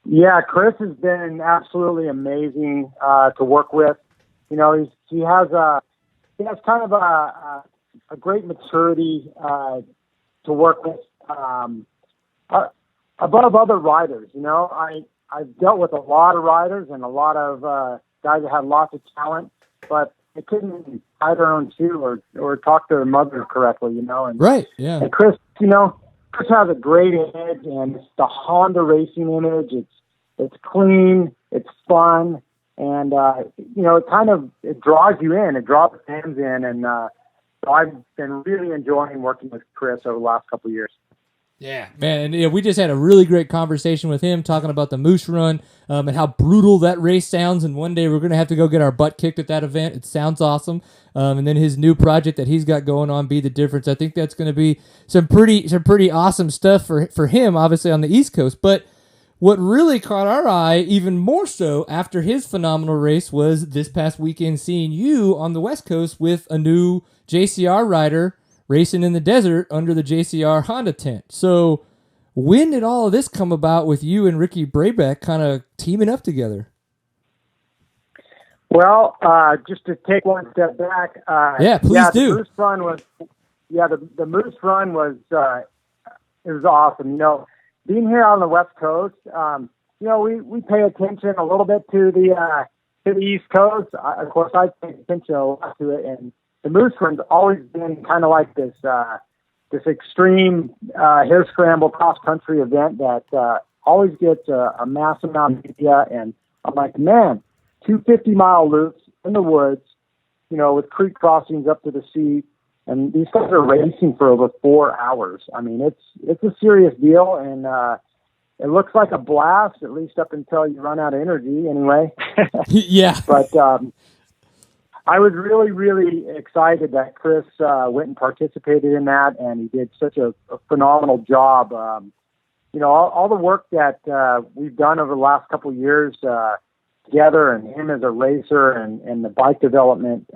Yeah, Chris has been absolutely amazing to work with. You know, he has kind of a great maturity to work with above other riders. You know, I've dealt with a lot of riders and a lot of guys that had lots of talent, but they couldn't tie their own shoe or talk to their mother correctly. You know, and Right? Yeah. And Chris, you know, Chris has a great image, and it's the Honda racing image. It's clean, it's fun, and you know, it draws you in, it draws the fans in, and so I've been really enjoying working with Chris over the last couple of years. Yeah, man, and yeah, we just had a really great conversation with him talking about the Moose Run and how brutal that race sounds. And one day we're gonna have to go get our butt kicked at that event. It sounds awesome. And then his new project that he's got going on, Be the Difference. I think that's going to be some pretty awesome stuff for him, obviously on the East Coast. But what really caught our eye, even more so after his phenomenal race, was this past weekend seeing you on the West Coast with a new JCR rider racing in the desert under the JCR Honda tent. So when did all of this come about with you and Ricky Brabeck kind of teaming up together? Well, just to take one step back. Please do. The Moose Run was, the Moose Run was, it was awesome. You know, being here on the West Coast, you know, we pay attention a little bit to the East Coast. Of course, I pay attention a lot to it, and the Moose Run's always been kind of like this extreme hair scramble cross country event that always gets a massive amount of media. And I'm like, man, 250-mile loops in the woods, you know, with creek crossings up to the sea, and these guys are racing for over 4 hours. I mean, it's a serious deal, and it looks like a blast, at least up until you run out of energy, anyway. Yeah. But I was really, really excited that Chris went and participated in that, and he did such a phenomenal job. You know, all the work that we've done over the last couple of years together, and him as a racer and the bike development,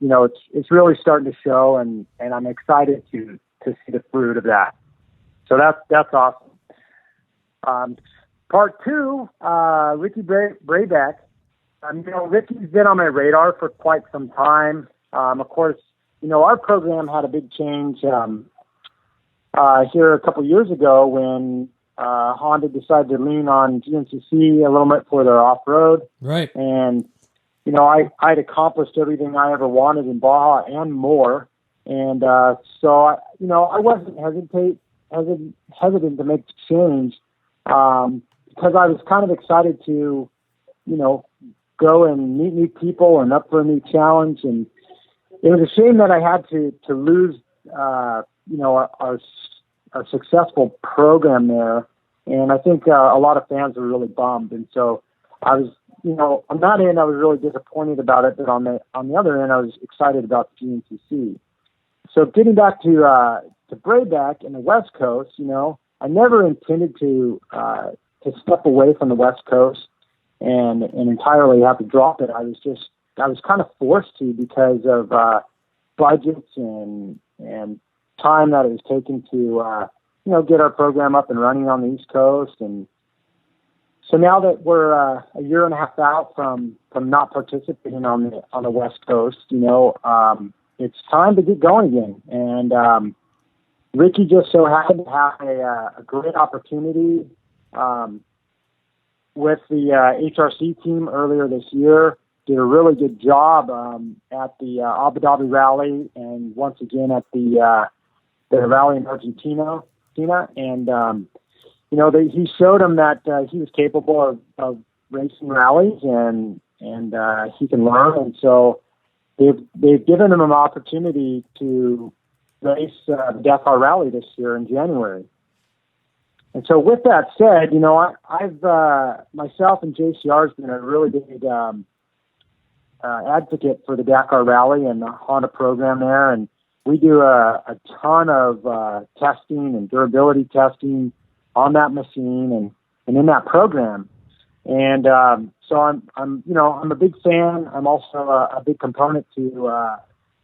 you know, it's really starting to show, and I'm excited to see the fruit of that. So that's awesome. Part two, Ricky Brabeck. You know, Ricky's been on my radar for quite some time. Of course, you know, our program had a big change here a couple years ago when Honda decided to lean on GNCC a little bit for their off-road. Right. And, you know, I'd accomplished everything I ever wanted in Baja and more. And so, you know, I wasn't hesitant to make the change because I was kind of excited to, you know, go and meet new people and up for a new challenge. And it was a shame that I had to lose, you know, our successful program there. And I think a lot of fans were really bummed. And so I was, you know, on that end, I was really disappointed about it. But on the other end, I was excited about the GNCC. So getting back to Brabeck and the West Coast, you know, I never intended to step away from the West Coast and entirely have to drop it. I was kind of forced to because of budgets and time that it was taking to you know, get our program up and running on the East Coast. And so now that we're a year and a half out from not participating on the West Coast, you know, it's time to get going again. And Ricky just so happened to have a great opportunity with the HRC team earlier this year. Did a really good job at the Abu Dhabi Rally, and once again at the rally in Argentina. And you know, he showed him that he was capable of racing rallies, and he can learn. And so they've given him an opportunity to race the Dakar Rally this year in January. And so with that said, I've myself and JCR has been a really big advocate for the Dakar Rally and the Honda program there. And we do a ton of testing and durability testing on that machine and in that program. And so I'm a big fan. I'm also a big component to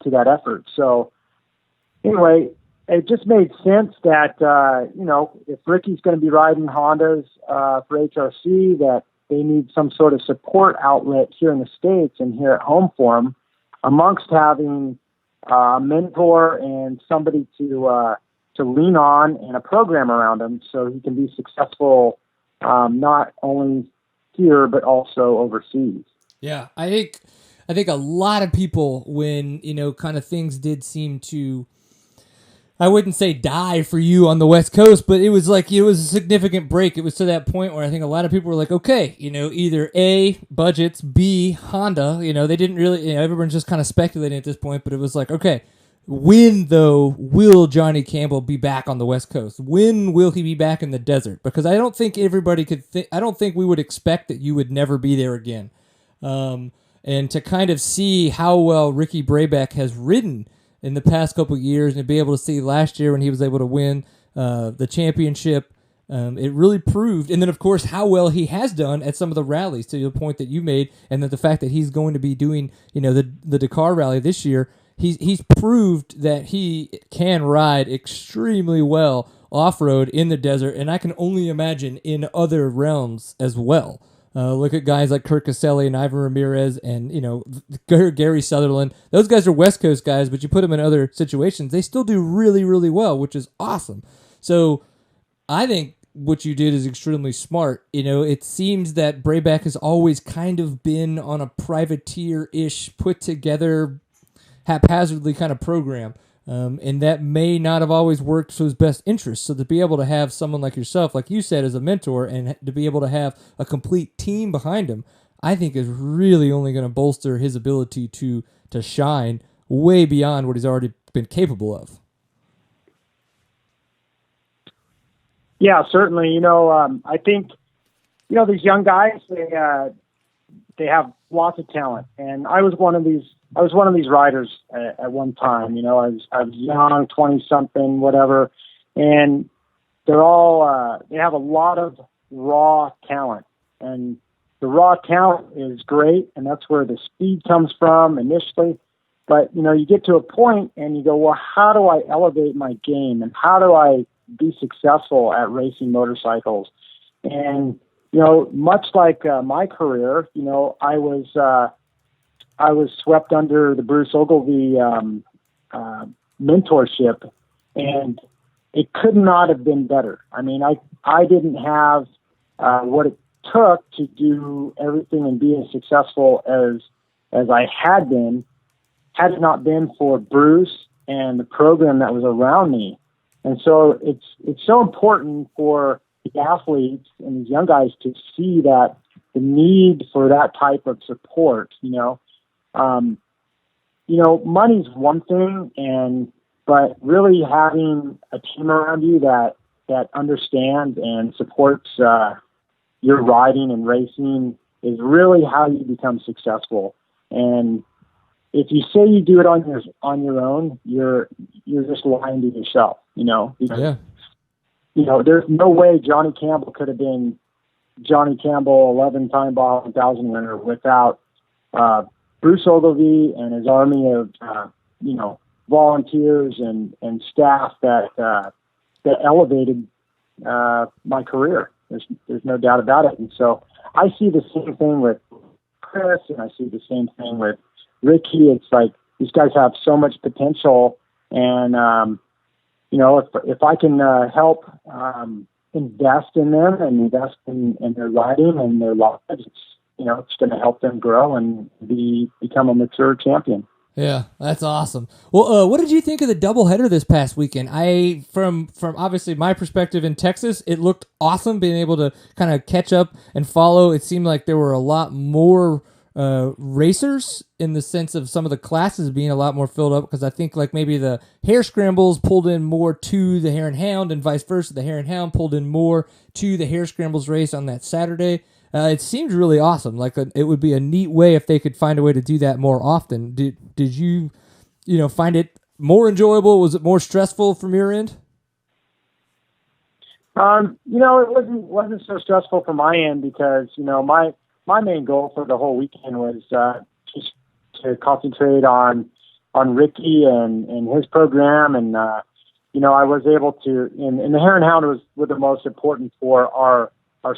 that effort. So anyway, it just made sense that, if Ricky's going to be riding Hondas for HRC, that they need some sort of support outlet here in the States and here at home for him, amongst having a mentor and somebody to lean on and a program around him so he can be successful, not only here, but also overseas. Yeah, I think a lot of people, when, kind of things did seem to, I wouldn't say die for you on the West Coast, but it was a significant break. It was to that point where I think a lot of people were like, okay, either A, budgets, B, Honda, they didn't really, everyone's just kind of speculating at this point, but it was like, okay, when, though, will Johnny Campbell be back on the West Coast? When will he be back in the desert? Because I don't think everybody could I don't think we would expect that you would never be there again. And to kind of see how well Ricky Brabec has ridden in the past couple of years, and to be able to see last year when he was able to win the championship, it really proved. And then, of course, how well he has done at some of the rallies, to the point that you made, and that the fact that he's going to be doing, the Dakar Rally this year, he's proved that he can ride extremely well off-road in the desert, and I can only imagine in other realms as well. Look at guys like Kurt Caselli and Ivan Ramirez and, Gary Sutherland. Those guys are West Coast guys, but you put them in other situations, they still do really, really well, which is awesome. So I think what you did is extremely smart. It seems that Brabec has always kind of been on a privateer-ish, put together, haphazardly kind of program. And that may not have always worked to his best interest. So to be able to have someone like yourself, like you said, as a mentor, and to be able to have a complete team behind him, I think is really only going to bolster his ability to shine way beyond what he's already been capable of. Yeah, certainly. I think, these young guys, they have lots of talent, and I was one of these riders at one time. I was young, 20-something, whatever, and they're all they have a lot of raw talent, and the raw talent is great, and that's where the speed comes from initially. But you get to a point, and you go, well, how do I elevate my game, and how do I be successful at racing motorcycles? And much like my career, I was swept under the Bruce Ogilvie mentorship, and it could not have been better. I mean, I didn't have what it took to do everything and be as successful as I had been, had it not been for Bruce and the program that was around me. And so it's so important for the athletes and these young guys to see that the need for that type of support. Money's one thing, but really having a team around you that understands and supports your riding and racing is really how you become successful. And if you say you do it on your own, you're just lying to yourself, because, there's no way Johnny Campbell could have been Johnny Campbell, 11-time Baja 1000 winner, without Bruce Ogilvie and his army of, volunteers and staff that elevated my career. There's no doubt about it. And so I see the same thing with Chris, and I see the same thing with Ricky. It's like these guys have so much potential, and if I can help invest in them and invest in their riding and their lives, it's going to help them grow and become a mature champion. Yeah, that's awesome. Well, what did you think of the doubleheader this past weekend? From obviously my perspective in Texas, it looked awesome being able to kind of catch up and follow. It seemed like there were a lot more racers in the sense of some of the classes being a lot more filled up, because I think like maybe the hare scrambles pulled in more to the hare and hound and vice versa. The hare and hound pulled in more to the hare scrambles race on that Saturday. It seemed really awesome. Like it would be a neat way if they could find a way to do that more often. Did you find it more enjoyable? Was it more stressful from your end? It wasn't so stressful from my end because, my main goal for the whole weekend was just to concentrate on Ricky and his program. And, I was able to, and the hare and hound were the most important for our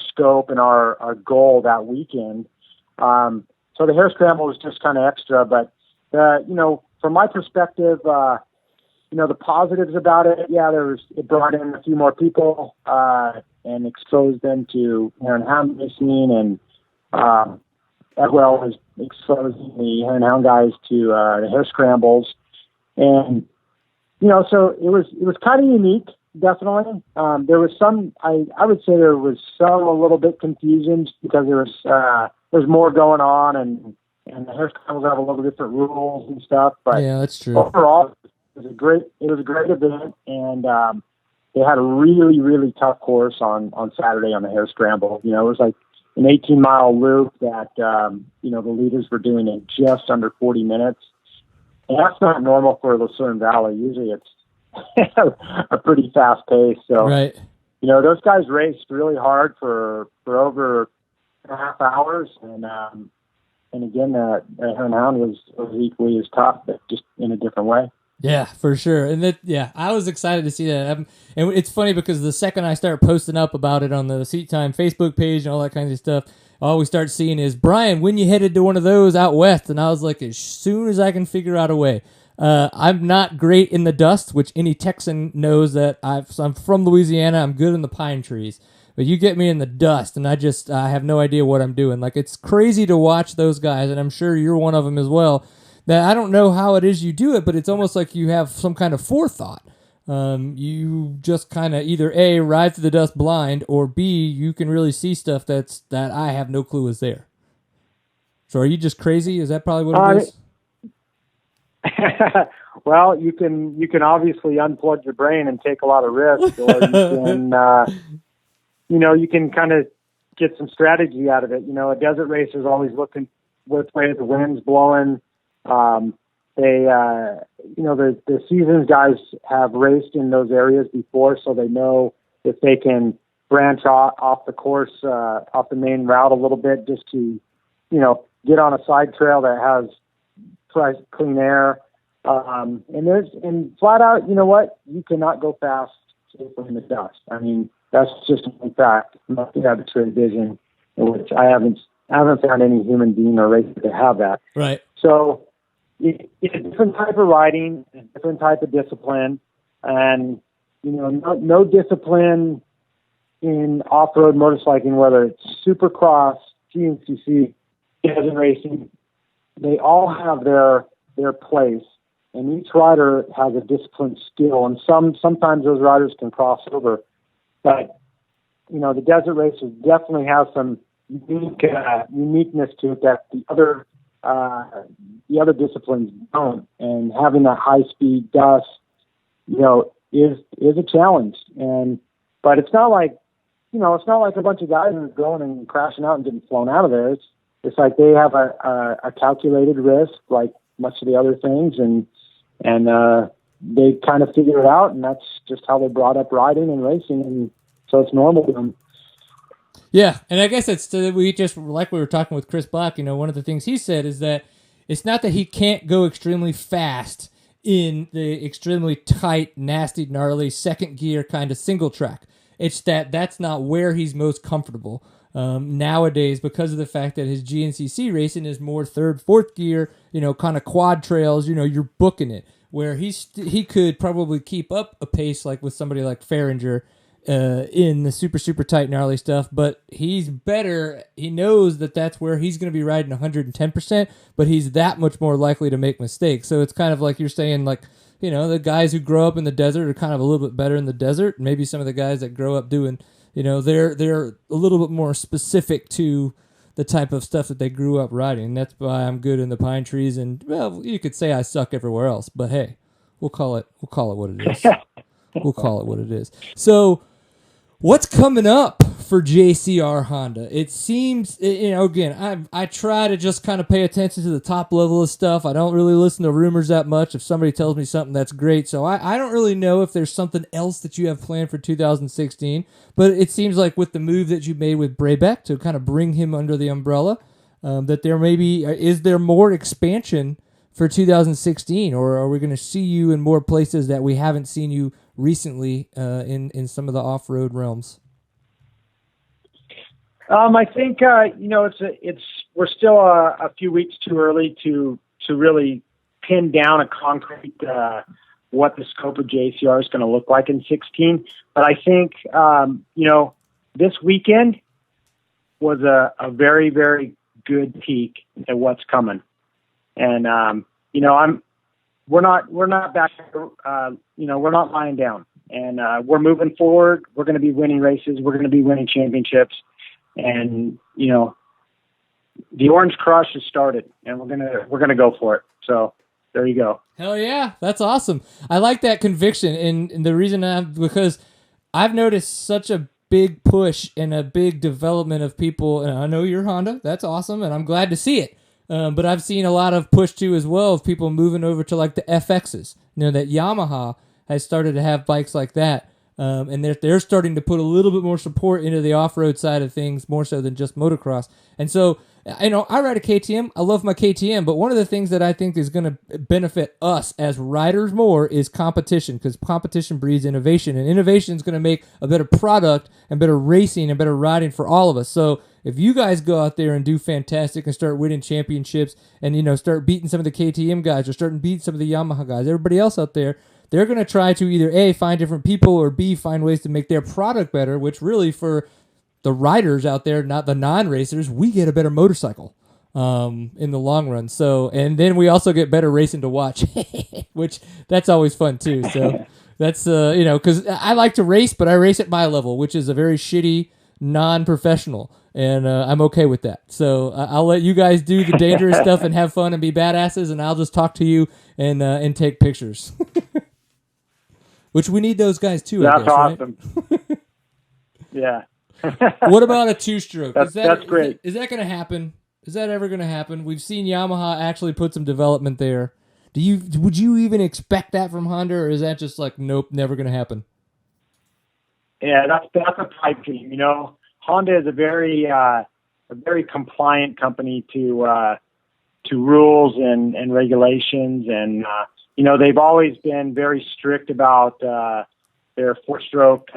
scope and our goal that weekend. So the hare scramble was just kind of extra, but, from my perspective, the positives about it, it brought in a few more people, and exposed them to hare and hound racing, and, as well as exposing the hare and hound guys to, the hare scrambles. And, so it was kind of unique, definitely. There was some, I would say there was some a little bit confusion because there's more going on, and the hare scrambles have a little different rules and stuff. But yeah, that's true. Overall, it was a great event, and they had a really, really tough course on Saturday on the hare scramble. It was like an 18-mile loop that the leaders were doing in just under 40 minutes. And that's not normal for Lucerne Valley. Usually it's a pretty fast pace. So, right. Those guys raced really hard for over a half hours. And again, the hare and hound was equally as tough, but just in a different way. Yeah, for sure. And I was excited to see that. And it's funny because the second I start posting up about it on the Seat Time Facebook page and all that kinds of stuff, all we start seeing is, Brian, when you headed to one of those out west? And I was like, as soon as I can figure out a way. I'm not great in the dust, which any Texan knows that I'm from Louisiana. I'm good in the pine trees. But you get me in the dust, and I have no idea what I'm doing. Like, it's crazy to watch those guys, and I'm sure you're one of them as well, that I don't know how it is you do it, but it's almost like you have some kind of forethought. You just kind of either A, ride through the dust blind, or B, you can really see stuff that I have no clue is there. So are you just crazy? Is that probably what it is? Well, you can obviously unplug your brain and take a lot of risks, or you can kind of get some strategy out of it. A desert race is always looking which way the wind's blowing. The seasons guys have raced in those areas before, so they know if they can branch off the course, off the main route a little bit, just to, get on a side trail that has fresh, clean air. And flat out, you cannot go fast safely in the dust. I mean, that's just a fact. Unless you have a trade vision, in which I haven't found any human being or racer to have that. Right. So it's a different type of riding, a different type of discipline, and no discipline in off-road motorcycling, whether it's Supercross, GNCC, desert racing. They all have their place, and each rider has a disciplined skill, and sometimes those riders can cross over. But the desert races definitely have some uniqueness to it that the other disciplines don't, and having that high speed dust, is a challenge. But it's not like a bunch of guys are going and crashing out and getting flown out of there. It's like they have a calculated risk, like much of the other things, and they kind of figure it out, and that's just how they brought up riding and racing, and so it's normal to them. Yeah, and I guess it's we just, like we were talking with Chris Bach, one of the things he said is that it's not that he can't go extremely fast in the extremely tight, nasty, gnarly second gear kind of single track. It's that's not where he's most comfortable nowadays, because of the fact that his GNCC racing is more third, fourth gear, kind of quad trails, you're booking it, where he could probably keep up a pace like with somebody like Farringer in the super, super tight, gnarly stuff, but he's better. He knows that that's where he's going to be riding 110%, but he's that much more likely to make mistakes. So it's kind of like you're saying, like, the guys who grow up in the desert are kind of a little bit better in the desert. Maybe some of the guys that grow up doing, they're a little bit more specific to the type of stuff that they grew up riding. That's why I'm good in the pine trees, and well, you could say I suck everywhere else, but hey, we'll call it what it is. We'll call it what it is. So, what's coming up for JCR Honda? It seems, again, I try to just kind of pay attention to the top level of stuff. I don't really listen to rumors that much. If somebody tells me something, that's great. So I don't really know if there's something else that you have planned for 2016. But it seems like with the move that you made with Brabeck to kind of bring him under the umbrella, that there is there more expansion for 2016, or are we going to see you in more places that we haven't seen you recently in some of the off-road realms? I think we're still a few weeks too early to really pin down a concrete what the scope of JCR is going to look like in 16. But I think this weekend was a very, very good peek at what's coming, and we're not back. We're not lying down, and we're moving forward. We're going to be winning races. We're going to be winning championships. And the Orange Crush has started, and we're gonna go for it. So there you go. Hell yeah, that's awesome. I like that conviction, and the reason because I've noticed such a big push and a big development of people. And I know you're Honda, that's awesome, and I'm glad to see it. But I've seen a lot of push too as well of people moving over to like the FXs. That Yamaha has started to have bikes like that. And they're starting to put a little bit more support into the off-road side of things, more so than just motocross. And so, I ride a KTM. I love my KTM, but one of the things that I think is going to benefit us as riders more is competition, because competition breeds innovation, and innovation is going to make a better product and better racing and better riding for all of us. So if you guys go out there and do fantastic and start winning championships and, start beating some of the KTM guys or starting beating some of the Yamaha guys, everybody else out there, they're going to try to either A, find different people, or B, find ways to make their product better, which really for the riders out there, not the non-racers, we get a better motorcycle in the long run. So, and then we also get better racing to watch, which that's always fun too. So that's, because I like to race, but I race at my level, which is a very shitty non-professional. And I'm okay with that. So I'll let you guys do the dangerous stuff and have fun and be badasses, and I'll just talk to you and take pictures. Which we need those guys too. That's I guess, awesome. Right? Yeah. What about a two-stroke? That's great. Is that going to happen? Is that ever going to happen? We've seen Yamaha actually put some development there. Would you even expect that from Honda, or is that just like, nope, never going to happen? Yeah, that's a pipe dream. Honda is a very compliant company to rules and regulations, and they've always been very strict about their four-stroke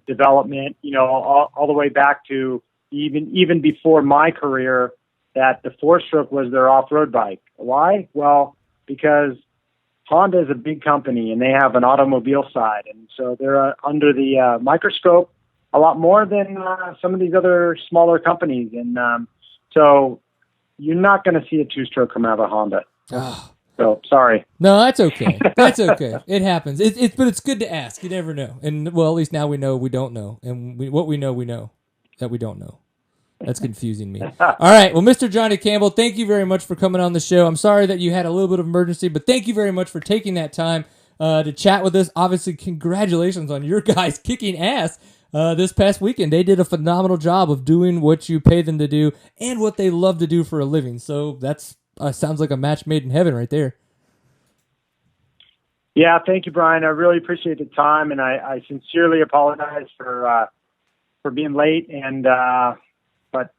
development. All the way back to even before my career, that the four-stroke was their off-road bike. Why? Well, because Honda is a big company and they have an automobile side, and so they're under the microscope a lot more than some of these other smaller companies. And so you're not going to see a two-stroke come out of Honda. Oh. So sorry. No, that's okay. That's okay. It happens. But it's good to ask. You never know. And well, at least now we know we don't know. And what we know that we don't know. That's confusing me. All right. Well, Mr. Johnny Campbell, thank you very much for coming on the show. I'm sorry that you had a little bit of emergency, but thank you very much for taking that time to chat with us. Obviously, congratulations on your guys kicking ass this past weekend. They did a phenomenal job of doing what you pay them to do and what they love to do for a living. So that's sounds like a match made in heaven right there. Yeah, thank you, Brian. I really appreciate the time, and I sincerely apologize for being late. And but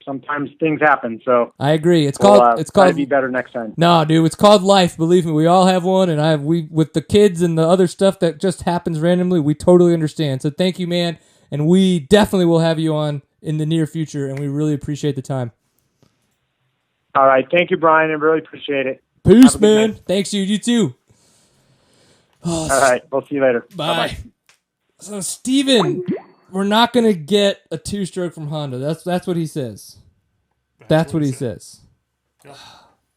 sometimes things happen. So I agree. It's try called to be better next time. No, dude, it's called life. Believe me, we all have one, and we with the kids and the other stuff that just happens randomly. We totally understand. So thank you, man, and we definitely will have you on in the near future, and we really appreciate the time. All right. Thank you, Brian. I really appreciate it. Peace, man. Thanks, you too. Oh, all right. We'll see you later. Bye. Bye-bye. So, Steven, we're not going to get a two-stroke from Honda. That's what he says. That's what he says. Yep.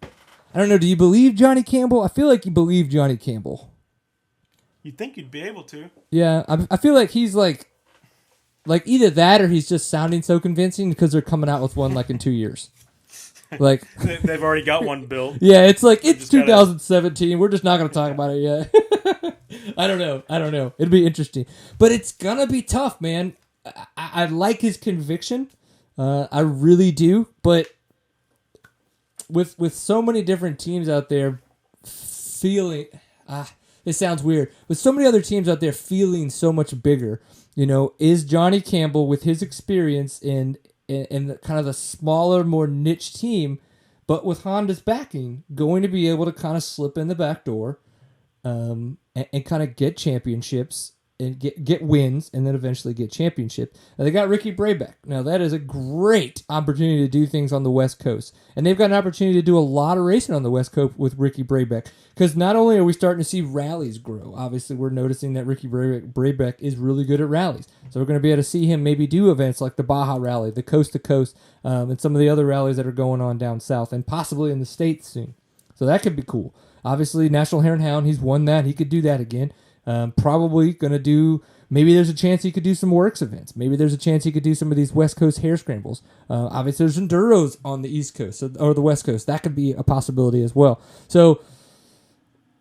I don't know. Do you believe Johnny Campbell? I feel like you believe Johnny Campbell. You'd think you'd be able to. Yeah. I feel like he's like like either that or he's just sounding so convincing because they're coming out with one like in 2 years. Like They've already got one built. yeah, it's like it's just gotta- 2017. We're just not going to talk about it yet. I don't know. It'll be interesting, but it's gonna be tough, man. I like his conviction. I really do, but with so many different teams out there feeling it sounds weird. With so many other teams out there feeling so much bigger, is Johnny Campbell with his experience in kind of the smaller, more niche team, but with Honda's backing, going to be able to kind of slip in the back door and kind of get championships and get wins and then eventually get championship. Now, they got Ricky Brabeck. Now, that is a great opportunity to do things on the West Coast. And they've got an opportunity to do a lot of racing on the West Coast with Ricky Brabeck. Because not only are we starting to see rallies grow, obviously we're noticing that Ricky Brabeck is really good at rallies. So we're going to be able to see him maybe do events like the Baja Rally, the Coast to Coast, and some of the other rallies that are going on down south and possibly in the States soon. So that could be cool. Obviously, National Hare and Hound, he's won that. He could do that again. Probably going to do, maybe there's a chance he could do some works events. Maybe there's a chance he could do some of these West Coast hare scrambles. Obviously, there's enduros on the East Coast or the West Coast. That could be a possibility as well. So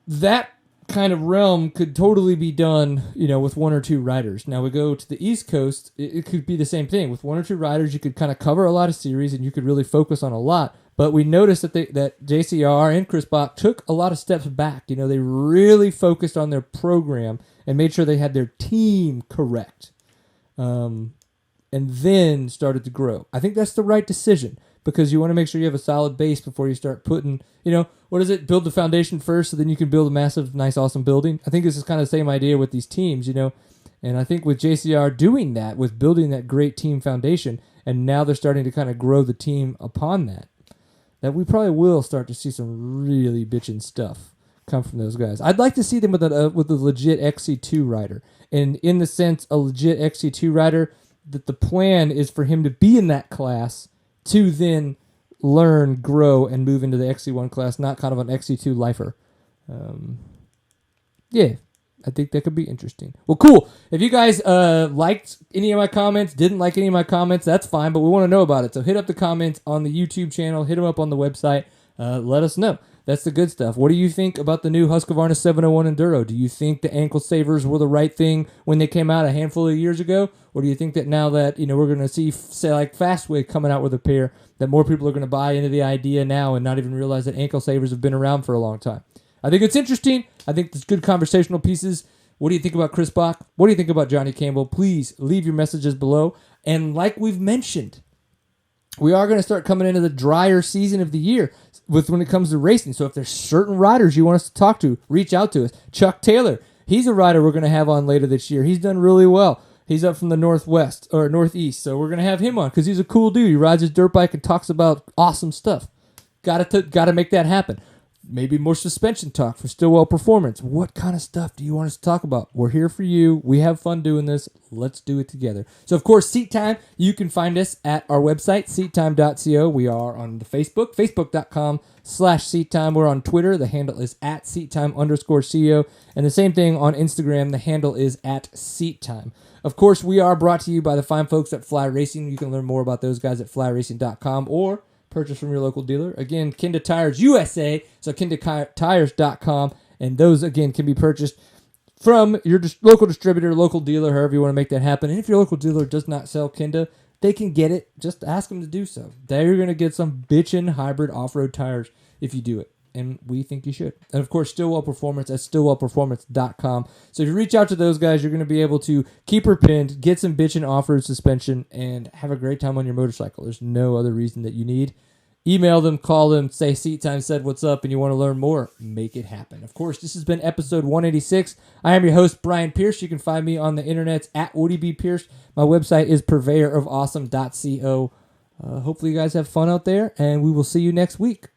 that kind of realm could totally be done, with one or two riders. Now we go to the East Coast, it could be the same thing. With one or two riders, you could kind of cover a lot of series and you could really focus on a lot. But we noticed that JCR and Chris Bach took a lot of steps back. They really focused on their program and made sure they had their team correct. And then started to grow. I think that's the right decision because you want to make sure you have a solid base before you start putting, what is it? Build the foundation first so then you can build a massive, nice, awesome building. I think this is kind of the same idea with these teams, And I think with JCR doing that, with building that great team foundation, and now they're starting to kind of grow the team upon that we probably will start to see some really bitchin' stuff come from those guys. I'd like to see them with a legit XC2 rider. And in the sense, a legit XC2 rider, that the plan is for him to be in that class to then learn, grow, and move into the XC1 class, not kind of an XC2 lifer. Yeah, I think that could be interesting. Well, cool. If you guys liked any of my comments, didn't like any of my comments, that's fine, but we want to know about it. So hit up the comments on the YouTube channel, hit them up on the website, let us know. That's the good stuff. What do you think about the new Husqvarna 701 Enduro? Do you think the ankle savers were the right thing when they came out a handful of years ago? Or do you think that now that, we're going to see, say, like Fastway coming out with a pair, that more people are going to buy into the idea now and not even realize that ankle savers have been around for a long time? I think it's interesting. I think there's good conversational pieces. What do you think about Chris Bach? What do you think about Johnny Campbell? Please leave your messages below. And like we've mentioned, we are going to start coming into the drier season of the year when it comes to racing. So if there's certain riders you want us to talk to, reach out to us. Chuck Taylor, he's a rider we're going to have on later this year. He's done really well. He's up from the Northwest or Northeast, so we're going to have him on because he's a cool dude. He rides his dirt bike and talks about awesome stuff. Got to make that happen. Maybe more suspension talk for Stillwell Performance. What kind of stuff do you want us to talk about? We're here for you. We have fun doing this. Let's do it together. So, of course, Seat Time, you can find us at our website, seattime.co. We are on the Facebook, facebook.com/seattime. We're on Twitter. The handle is at seattime_co. And the same thing on Instagram. The handle is at seattime. Of course, we are brought to you by the fine folks at Fly Racing. You can learn more about those guys at flyracing.com or purchase from your local dealer. Again, Kenda Tires USA, so kendatires.com, and those, again, can be purchased from your local distributor, local dealer, however you want to make that happen. And if your local dealer does not sell Kenda, they can get it. Just ask them to do so. They're going to get some bitchin' hybrid off-road tires if you do it, and we think you should. And, of course, Stillwell Performance at stillwellperformance.com. So if you reach out to those guys, you're going to be able to keep her pinned, get some bitchin' off-road suspension, and have a great time on your motorcycle. There's no other reason that you need. Email them, call them, say Seat Time said what's up, and you want to learn more, make it happen. Of course, this has been episode 186. I am your host, Brian Pierce. You can find me on the internet at Woody B. Pierce. My website is purveyorofawesome.co. Hopefully you guys have fun out there, and we will see you next week.